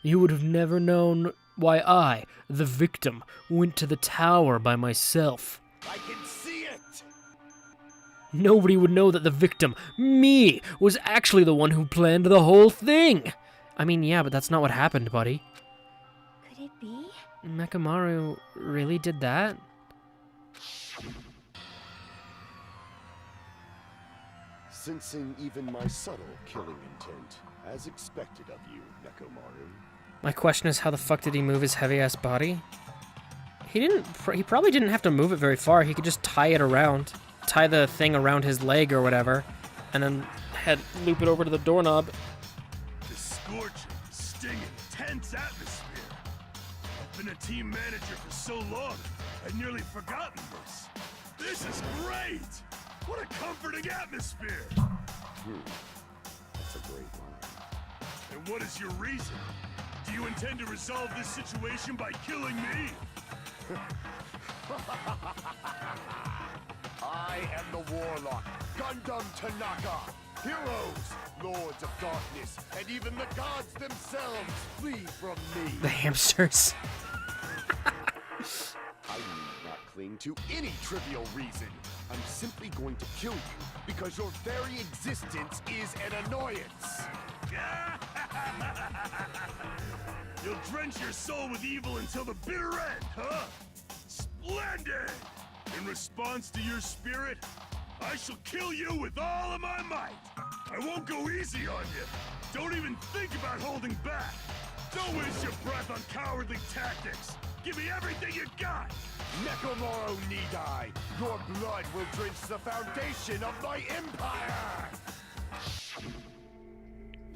You would have never known why I, the victim, went to the tower by myself. I can see it! Nobody would know that the victim, me, was actually the one who planned the whole thing. I mean, yeah, but that's not what happened, buddy. Could it be? Nekomaru really did that? sensing even my subtle killing intent, as expected of you, Nekomaru. My question is, how the fuck did he move his heavy-ass body? He probably didn't have to move it very far. He could just tie it around. Tie the thing around his leg or whatever, and then loop it over to the doorknob. The scorching, stinging, tense atmosphere. I've been a team manager for so long, I'd nearly forgotten this. This is great! What a comforting atmosphere! That's a great line. And what is your reason? Do you intend to resolve this situation by killing me? I am the Warlock, Gundam Tanaka. Heroes, Lords of Darkness, and even the gods themselves flee from me. The hamsters. I need not cling to any trivial reason. I'm simply going to kill you because your very existence is an annoyance. You'll drench your soul with evil until the bitter end, huh? Splendid! In response to your spirit, I shall kill you with all of my might. I won't go easy on you. Don't even think about holding back. Don't waste your breath on cowardly tactics. Give me everything you got. Nekomaru Nidai, your blood will drench the foundation of my empire!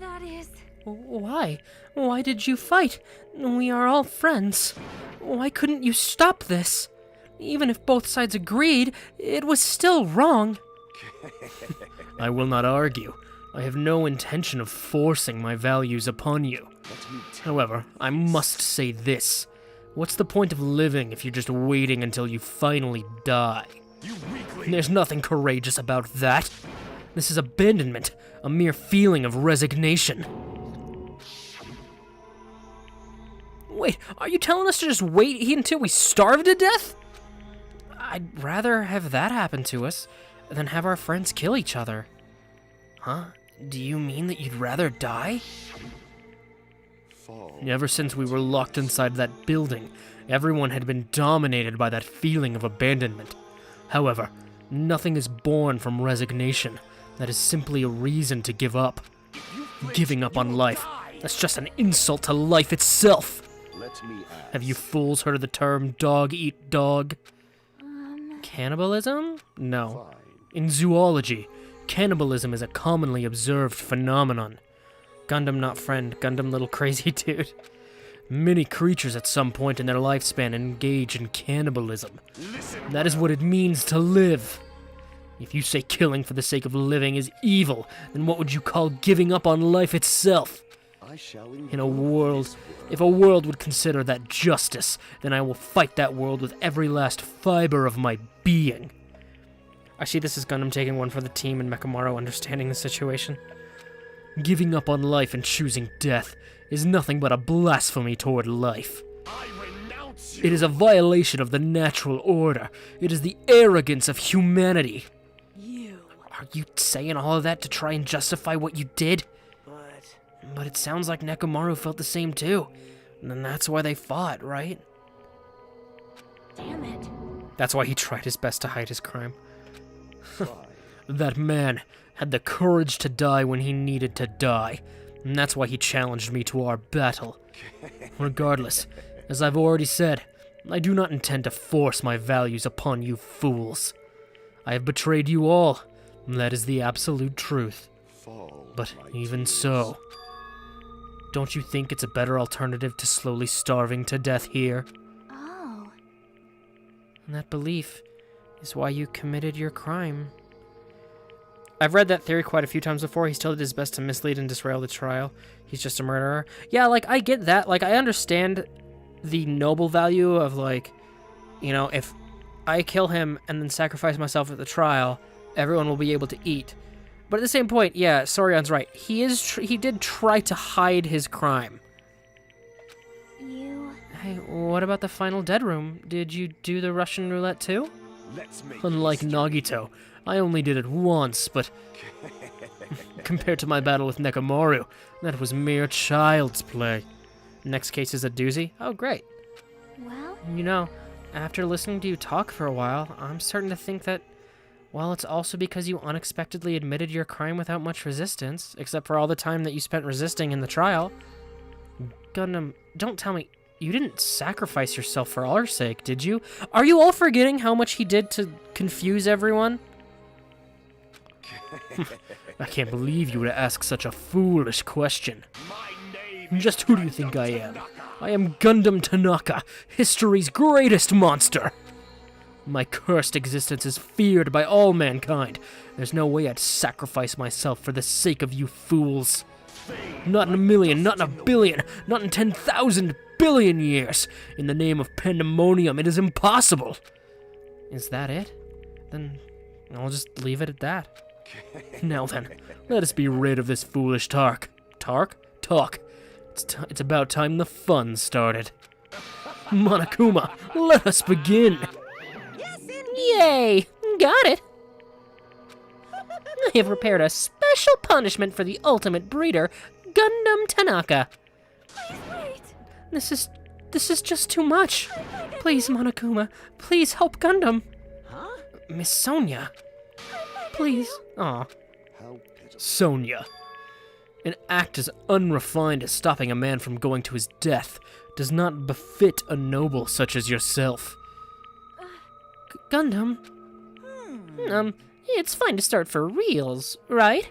That is... Why? Why did you fight? We are all friends. Why couldn't you stop this? Even if both sides agreed, it was still wrong. I will not argue. I have no intention of forcing my values upon you. However, I must say this. What's the point of living if you're just waiting until you finally die? You weakling! There's nothing courageous about that. This is abandonment, a mere feeling of resignation. Wait, are you telling us to just wait until we starve to death? I'd rather have that happen to us than have our friends kill each other. Huh? Do you mean that you'd rather die? Ever since we were locked inside that building, everyone had been dominated by that feeling of abandonment. However, nothing is born from resignation. That is simply a reason to give up. Giving up on life, that's just an insult to life itself. Let me ask. Have you fools heard of the term dog eat dog? Cannibalism? No. Fine. In zoology, cannibalism is a commonly observed phenomenon. Gundam not friend, Gundam little crazy dude. Many creatures at some point in their lifespan engage in cannibalism. That is what it means to live. If you say killing for the sake of living is evil, then what would you call giving up on life itself? I shall In a world, if a world would consider that justice, then I will fight that world with every last fiber of my being. I see this as Gundam taking one for the team and Mechamaru understanding the situation. Giving up on life and choosing death is nothing but a blasphemy toward life. I renounce you. It is a violation of the natural order. It is the arrogance of humanity. You. Are you saying all of that to try and justify what you did? But... But it sounds like Nekomaru felt the same too. And that's why they fought, right? Damn it. That's why he tried his best to hide his crime. That man had the courage to die when he needed to die. And that's why he challenged me to our battle. Regardless, as I've already said, I do not intend to force my values upon you fools. I have betrayed you all. That is the absolute truth. But even so, don't you think it's a better alternative to slowly starving to death here? Oh. And that belief is why you committed your crime. I've read that theory quite a few times before. He still did his best to mislead and disrail the trial. He's just a murderer. Yeah, like, I get that. Like, I understand the noble value of, like, you know, if I kill him and then sacrifice myself at the trial, everyone will be able to eat. But at the same point, yeah, Sorion's right. He did try to hide his crime. You... Hey, what about the final dead room? Did you do the Russian roulette too? Unlike Nagito, I only did it once, but compared to my battle with Nekomaru, that was mere child's play. Next case is a doozy? Oh, great. Well... You know, after listening to you talk for a while, I'm starting to think that Well, it's also because you unexpectedly admitted your crime without much resistance, except for all the time that you spent resisting in the trial. Gundam, don't tell me... You didn't sacrifice yourself for our sake, did you? Are you all forgetting how much he did to confuse everyone? I can't believe you would ask such a foolish question. Just who do you think I am? I am Gundam Tanaka, history's greatest monster. My cursed existence is feared by all mankind. There's no way I'd sacrifice myself for the sake of you fools. Not in a million, not in a billion, not in 10,000 billion years. In the name of pandemonium, it is impossible. Is that it? Then I'll just leave it at that. Now then, let us be rid of this foolish talk. Talk. It's about time the fun started. Monokuma, let us begin. Yes, Yay! Got it! I have prepared a special punishment for the ultimate breeder, Gundam Tanaka. Please wait. This is just too much. Please, Monokuma, please help Gundam. Huh? Miss Sonia. Please. Aw. How pitiful. Sonia. An act as unrefined as stopping a man from going to his death does not befit a noble such as yourself. Gundam? It's fine to start for reals, right?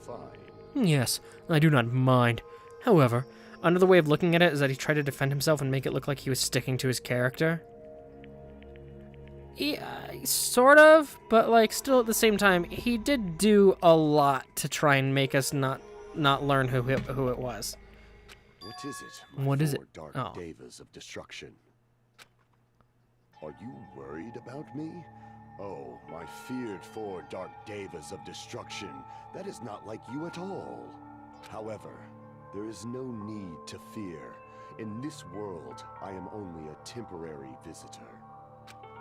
Fine. Yes, I do not mind. However, another way of looking at it is that he tried to defend himself and make it look like he was sticking to his character. Yeah, sort of, but like still at the same time, he did do a lot to try and make us not learn who it was. What is it? What is it? Dark Oh. Devas of destruction. Are you worried about me? Oh, my feared four Dark Devas of destruction. That is not like you at all. However, there is no need to fear. In this world, I am only a temporary visitor.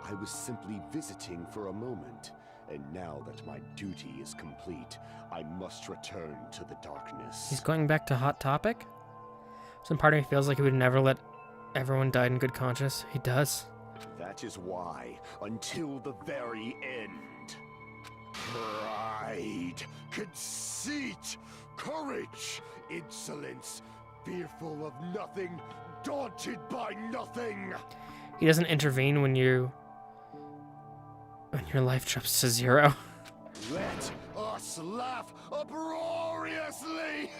I was simply visiting for a moment, and now that my duty is complete, I must return to the darkness. He's going back to Hot Topic? Some part of me feels like he would never let everyone die in good conscience. He does. That is why, until the very end. Pride, conceit, courage, insolence, fearful of nothing, daunted by nothing. He doesn't intervene when your life drops to 0. Let us laugh uproariously!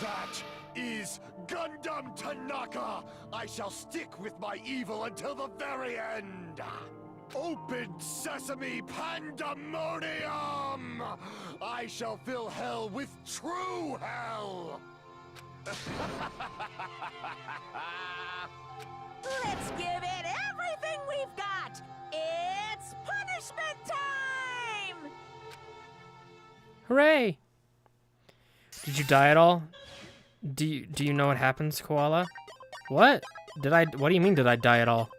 That is Gundam Tanaka! I shall stick with my evil until the very end! Open sesame pandemonium! I shall fill hell with true hell! Let's give it everything we've got! It's punishment time! Hooray! Did you die at all? Do you know what happens, Koala? What? What do you mean, did I die at all?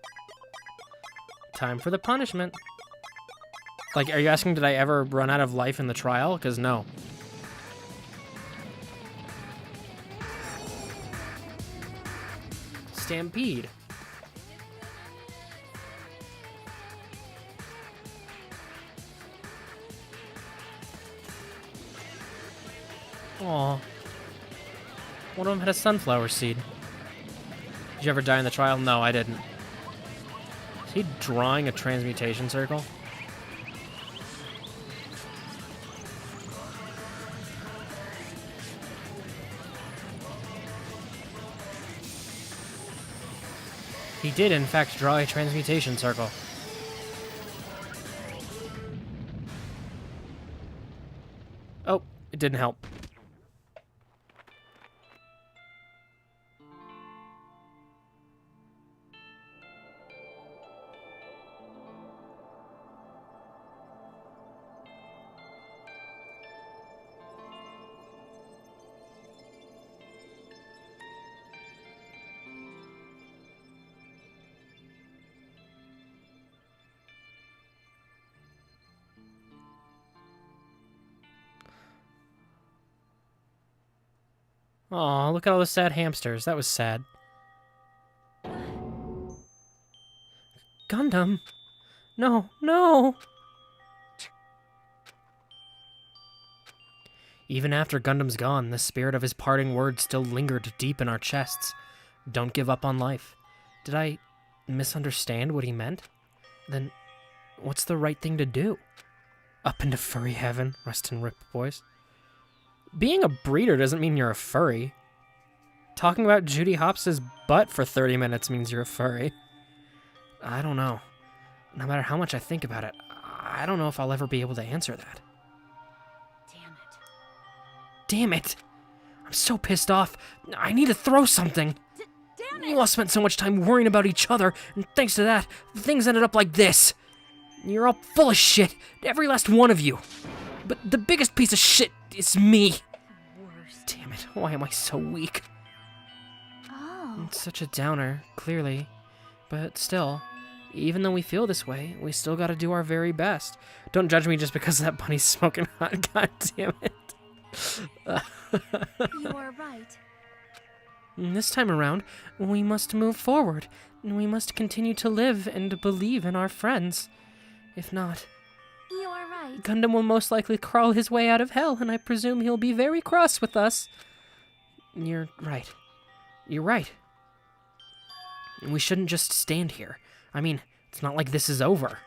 Time for the punishment. Like, are you asking, did I ever run out of life in the trial? Because no. Stampede. Aw. One of them had a sunflower seed. Did you ever die in the trial? No, I didn't. Is he drawing a transmutation circle? He did, in fact, draw a transmutation circle. Oh, it didn't help. Aw, look at all the sad hamsters. That was sad. Gundam, No, no! Even after Gundam's gone, the spirit of his parting words still lingered deep in our chests. Don't give up on life. Did I misunderstand what he meant? Then what's the right thing to do? Up into furry heaven, rest in rip, boys. Being a breeder doesn't mean you're a furry. Talking about Judy Hopps' butt for 30 minutes means you're a furry. I don't know. No matter how much I think about it, I don't know if I'll ever be able to answer that. Damn it! I'm so pissed off. I need to throw something. Damn it! You all spent so much time worrying about each other, and thanks to that, things ended up like this. You're all full of shit, every last one of you. But the biggest piece of shit is me. Damn it, why am I so weak? Oh. It's such a downer, clearly. But still, even though we feel this way, we still gotta do our very best. Don't judge me just because that bunny's smoking hot, god damn it. You are right. This time around, we must move forward. We must continue to live and believe in our friends. If not, You are right. Gundam will most likely crawl his way out of hell, and I presume he'll be very cross with us. You're right. You're right. We shouldn't just stand here. I mean, it's not like this is over.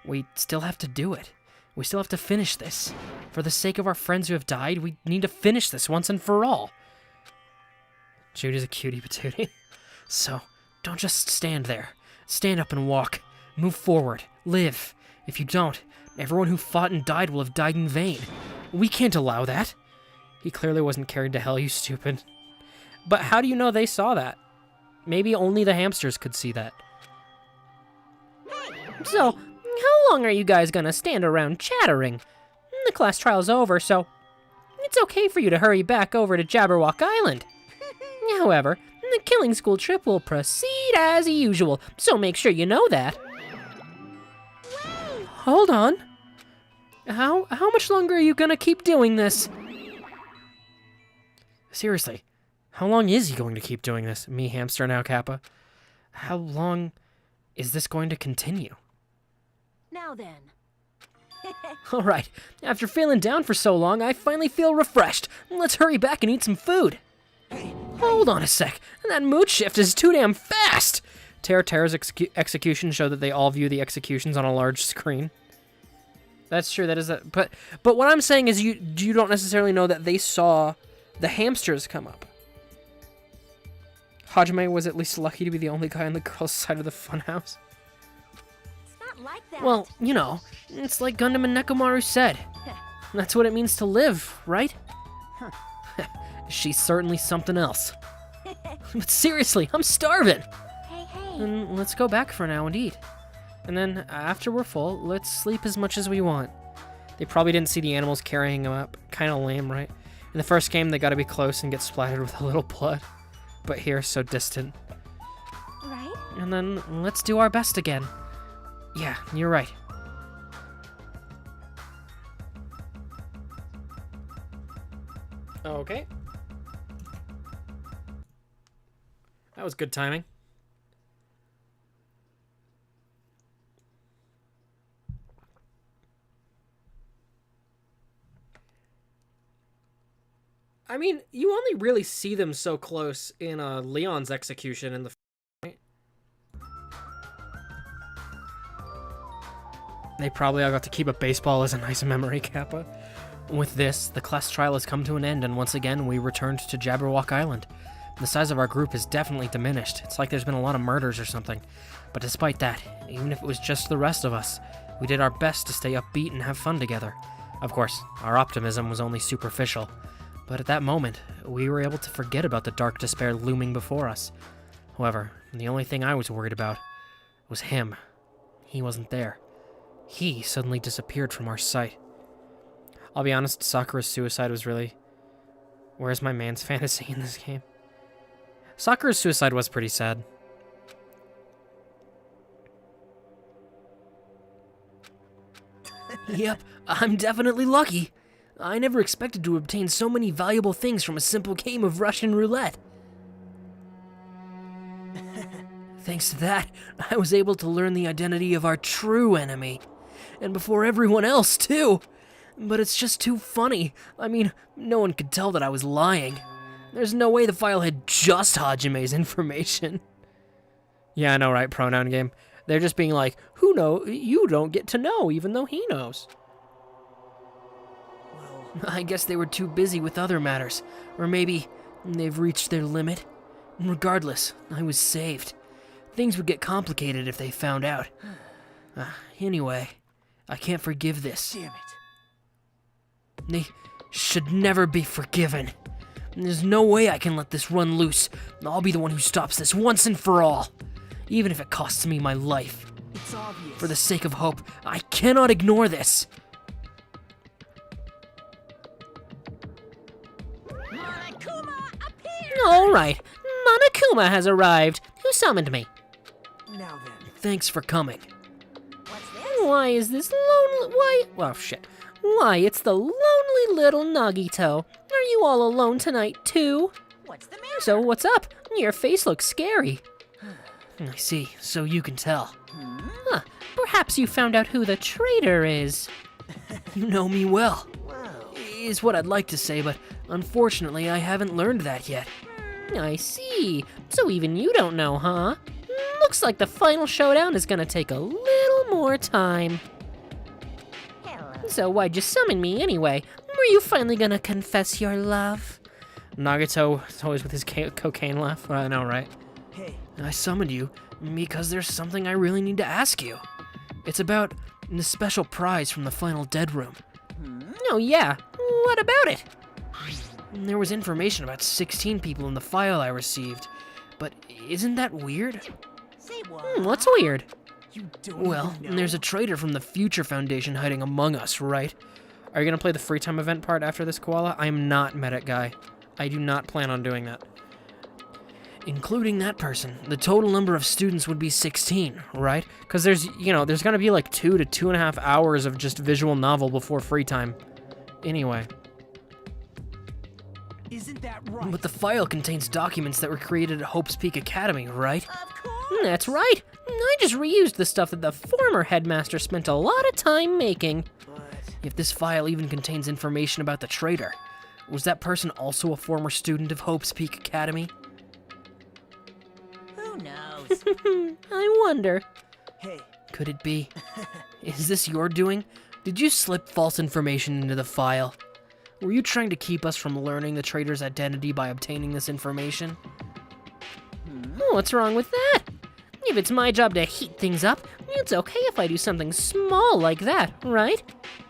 We still have to do it. We still have to finish this. For the sake of our friends who have died, we need to finish this once and for all. Judy's a cutie patootie. So, don't just stand there. Stand up and walk. Move forward. Live. If you don't, everyone who fought and died will have died in vain. We can't allow that. He clearly wasn't carried to hell, you stupid. But how do you know they saw that? Maybe only the hamsters could see that. So, how long are you guys gonna stand around chattering? The class trial's over, so it's okay for you to hurry back over to Jabberwock Island. However, the killing school trip will proceed as usual, so make sure you know that. Hold on. How much longer are you gonna keep doing this? Seriously, how long is he going to keep doing this, me hamster now Kappa? How long is this going to continue? Now then. Alright, after feeling down for so long, I finally feel refreshed. Let's hurry back and eat some food. Hold on a sec, that mood shift is too damn fast! Terra's execution showed that they all view the executions on a large screen. That's true, that is that. But what I'm saying is you don't necessarily know that they saw the hamsters come up. Hajime was at least lucky to be the only guy on the girl's side of the funhouse. It's not like that. Well, you know, it's like Gundam and Nekomaru said. That's what it means to live, right? She's certainly something else. But seriously, I'm starving. Hey. And let's go back for now and eat. And then, after we're full, let's sleep as much as we want. They probably didn't see the animals carrying him up. Kinda lame, right? In the first game, they gotta be close and get splattered with a little blood. But here, so distant. Right? And then, let's do our best again. Yeah, you're right. Okay. That was good timing. I mean, you only really see them so close in Leon's execution in the fight. They probably all got to keep a baseball as a nice memory, Kappa. With this, the class trial has come to an end, and once again, we returned to Jabberwock Island. The size of our group has definitely diminished. It's like there's been a lot of murders or something. But despite that, even if it was just the rest of us, we did our best to stay upbeat and have fun together. Of course, our optimism was only superficial. But at that moment, we were able to forget about the dark despair looming before us. However, the only thing I was worried about was him. He wasn't there. He suddenly disappeared from our sight. I'll be honest, Sakura's suicide was really... Where's my man's fantasy in this game? Sakura's suicide was pretty sad. Yep, I'm definitely lucky. I never expected to obtain so many valuable things from a simple game of Russian roulette. Thanks to that, I was able to learn the identity of our true enemy. And before everyone else, too. But it's just too funny. I mean, no one could tell that I was lying. There's no way the file had just Hajime's information. Yeah, I know, right, pronoun game? They're just being like, who knows? You don't get to know, even though he knows. Well, I guess they were too busy with other matters. Or maybe they've reached their limit. Regardless, I was saved. Things would get complicated if they found out. Anyway, I can't forgive this. damn it. They should never be forgiven. There's no way I can let this run loose. I'll be the one who stops this once and for all. Even if it costs me my life. It's obvious. For the sake of hope, I cannot ignore this. Monokuma, appear! All right, Monokuma has arrived. Who summoned me? Now then. Thanks for coming. What's this? Why is this lonely? Oh, shit. Why, it's the lonely little Nagito. Are you all alone tonight, too? What's the matter? So, what's up? Your face looks scary. I see, so you can tell. Huh, perhaps you found out who the traitor is. You know me well. Wow. Is what I'd like to say, but unfortunately I haven't learned that yet. I see. So even you don't know, huh? Looks like the final showdown is gonna take a little more time. Hello. So why'd you summon me anyway? Were you finally gonna confess your love? Nagito, always with his cocaine laugh. I know, right? Hey, I summoned you because there's something I really need to ask you. It's about the special prize from the final dead room. Oh yeah, what about it? There was information about 16 people in the file I received, but isn't that weird? Say what? What's weird? you don't Well, even know. there's a traitor from the Future Foundation hiding among us, right? Are you gonna play the free time event part after this, Koala? I am not Medic Guy. I do not plan on doing that. Including that person, the total number of students would be 16, right? Because there's gonna be like 2 to 2.5 hours of just visual novel before free time. Anyway. Isn't that right? But the file contains documents that were created at Hope's Peak Academy, right? Of course. That's right. I just reused the stuff that the former headmaster spent a lot of time making. But If this file even contains information about the traitor, was that person also a former student of Hope's Peak Academy? Who knows? I wonder. hey, Could it be? Is this your doing? Did you slip false information into the file? Were you trying to keep us from learning the traitor's identity by obtaining this information? What's wrong with that? If it's my job to heat things up, it's okay if I do something small like that, right?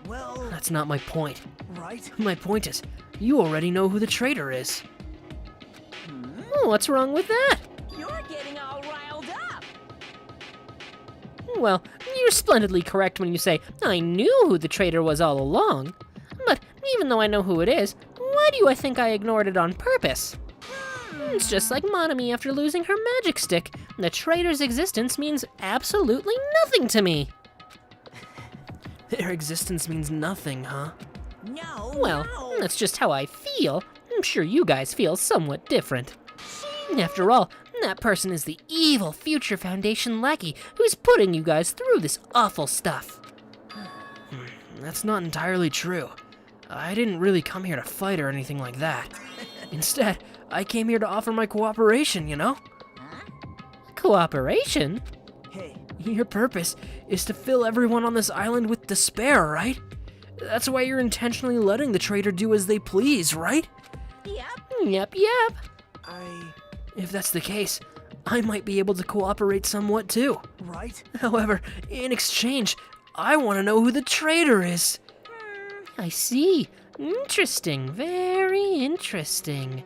well, That's not my point. right? My point is, you already know who the traitor is. What's wrong with that? You're getting all riled up. Well, you're splendidly correct when you say, I knew who the traitor was all along. But even though I know who it is, why do I think I ignored it on purpose? It's just like Monami after losing her magic stick. The traitor's existence means absolutely nothing to me. Their existence means nothing, huh? No. Well, no. that's just how I feel. I'm sure you guys feel somewhat different. After all, that person is the evil Future Foundation lackey who's putting you guys through this awful stuff. That's not entirely true. I didn't really come here to fight or anything like that. Instead, I came here to offer my cooperation, you know? Cooperation? Hey, Your purpose is to fill everyone on this island with despair, right? That's why you're intentionally letting the traitor do as they please, right? Yep. Yep. I... If that's the case, I might be able to cooperate somewhat too. right? However, in exchange, I want to know who the traitor is. I see. Interesting. Very interesting.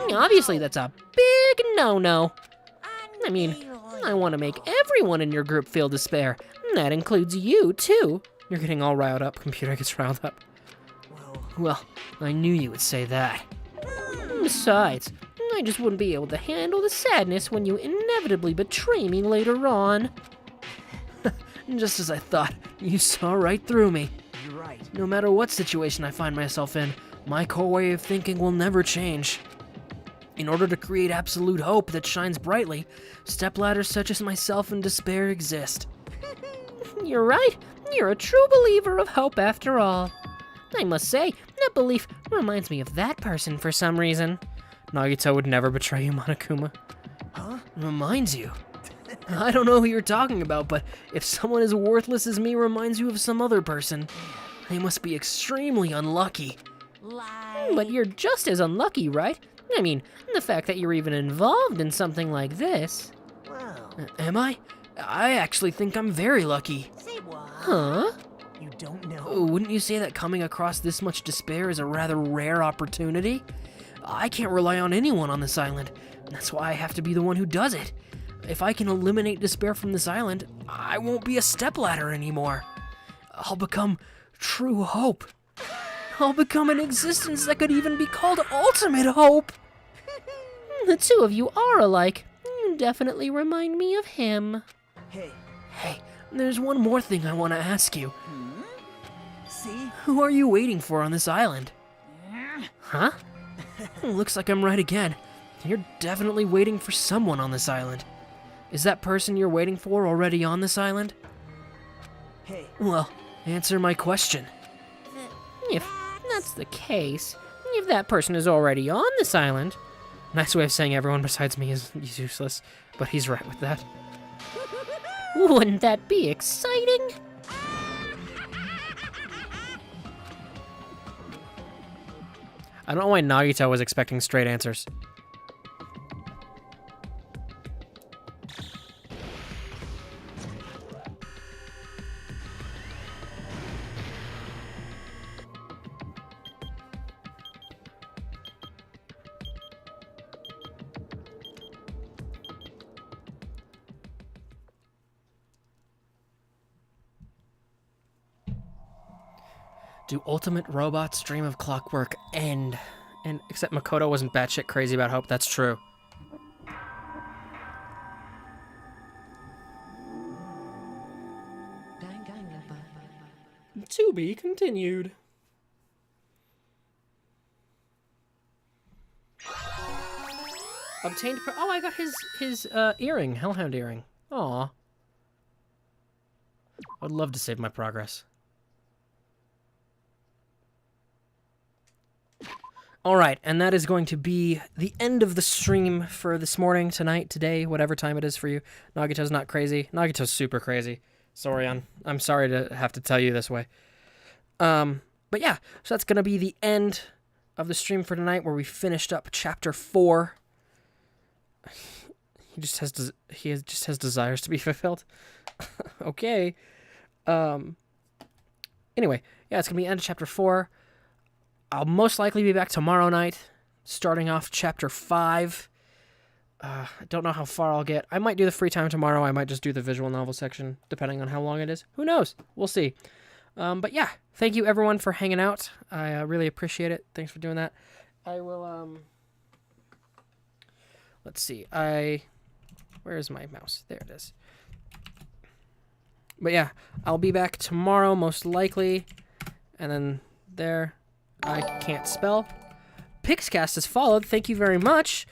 No. Obviously, that's a big no-no. I mean, I want to make everyone in your group feel despair. That includes you, too. You're getting all riled up. Computer gets riled up. Well, I knew you would say that. Besides, I just wouldn't be able to handle the sadness when you inevitably betray me later on. Just as I thought, you saw right through me. You're right. No matter what situation I find myself in, my core way of thinking will never change. In order to create absolute hope that shines brightly, stepladders such as myself in despair exist. You're right. You're a true believer of hope after all. I must say, that belief reminds me of that person for some reason. Nagito would never betray you, Monokuma. Huh? Reminds you? I don't know who you're talking about, but if someone as worthless as me reminds you of some other person, they must be extremely unlucky. But you're just as unlucky, right? I mean, the fact that you're even involved in something like this. Well, Am I? I actually think I'm very lucky. Say what? Huh? you don't know. Wouldn't you say that coming across this much despair is a rather rare opportunity? I can't rely on anyone on this island. That's why I have to be the one who does it. If I can eliminate despair from this island, I won't be a stepladder anymore. I'll become true hope. I'll become an existence that could even be called ultimate hope. The two of you are alike. You definitely remind me of him. Hey, Hey, there's one more thing I want to ask you. see? Who are you waiting for on this island? Huh? Looks like I'm right again. You're definitely waiting for someone on this island. Is that person you're waiting for already on this island? Hey, Well, answer my question. If that's the case, if that person is already on this island, nice way of saying everyone besides me is useless, but he's right with that. Wouldn't that be exciting? I don't know why Nagito was expecting straight answers. Do ultimate robots dream of clockwork end? And except Makoto wasn't batshit crazy about hope, that's true. To be continued. Obtained. Oh, I got his earring, Hellhound earring. Aw. I'd love to save my progress. Alright, and that is going to be the end of the stream for this morning, tonight, today, whatever time it is for you. Nagito's not crazy. Nagito's super crazy. Sorry, I'm sorry to have to tell you this way. But yeah, so that's going to be the end of the stream for tonight, where we finished up Chapter 4. He just has desires to be fulfilled. Okay. Anyway, yeah, it's going to be the end of Chapter 4. I'll most likely be back tomorrow night, starting off Chapter 5. I don't know how far I'll get. I might do the free time tomorrow. I might just do the visual novel section, depending on how long it is. Who knows? We'll see. But yeah, thank you everyone for hanging out. I really appreciate it. Thanks for doing that. I will, let's see. Where is my mouse? There it is. But yeah, I'll be back tomorrow, most likely. And then there... I can't spell. Pixcast has followed. Thank you very much.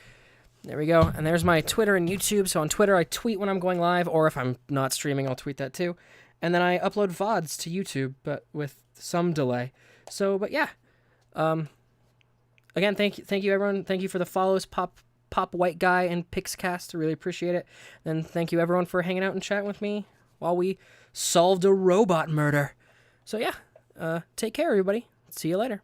There we go. And there's my Twitter and YouTube. So on Twitter, I tweet when I'm going live, or if I'm not streaming, I'll tweet that too. And then I upload VODs to YouTube, but with some delay. So, but yeah. Again, thank you everyone. Thank you for the follows, Pop White Guy and Pixcast. I really appreciate it. And thank you everyone for hanging out and chatting with me while we solved a robot murder. So yeah, take care everybody. See you later.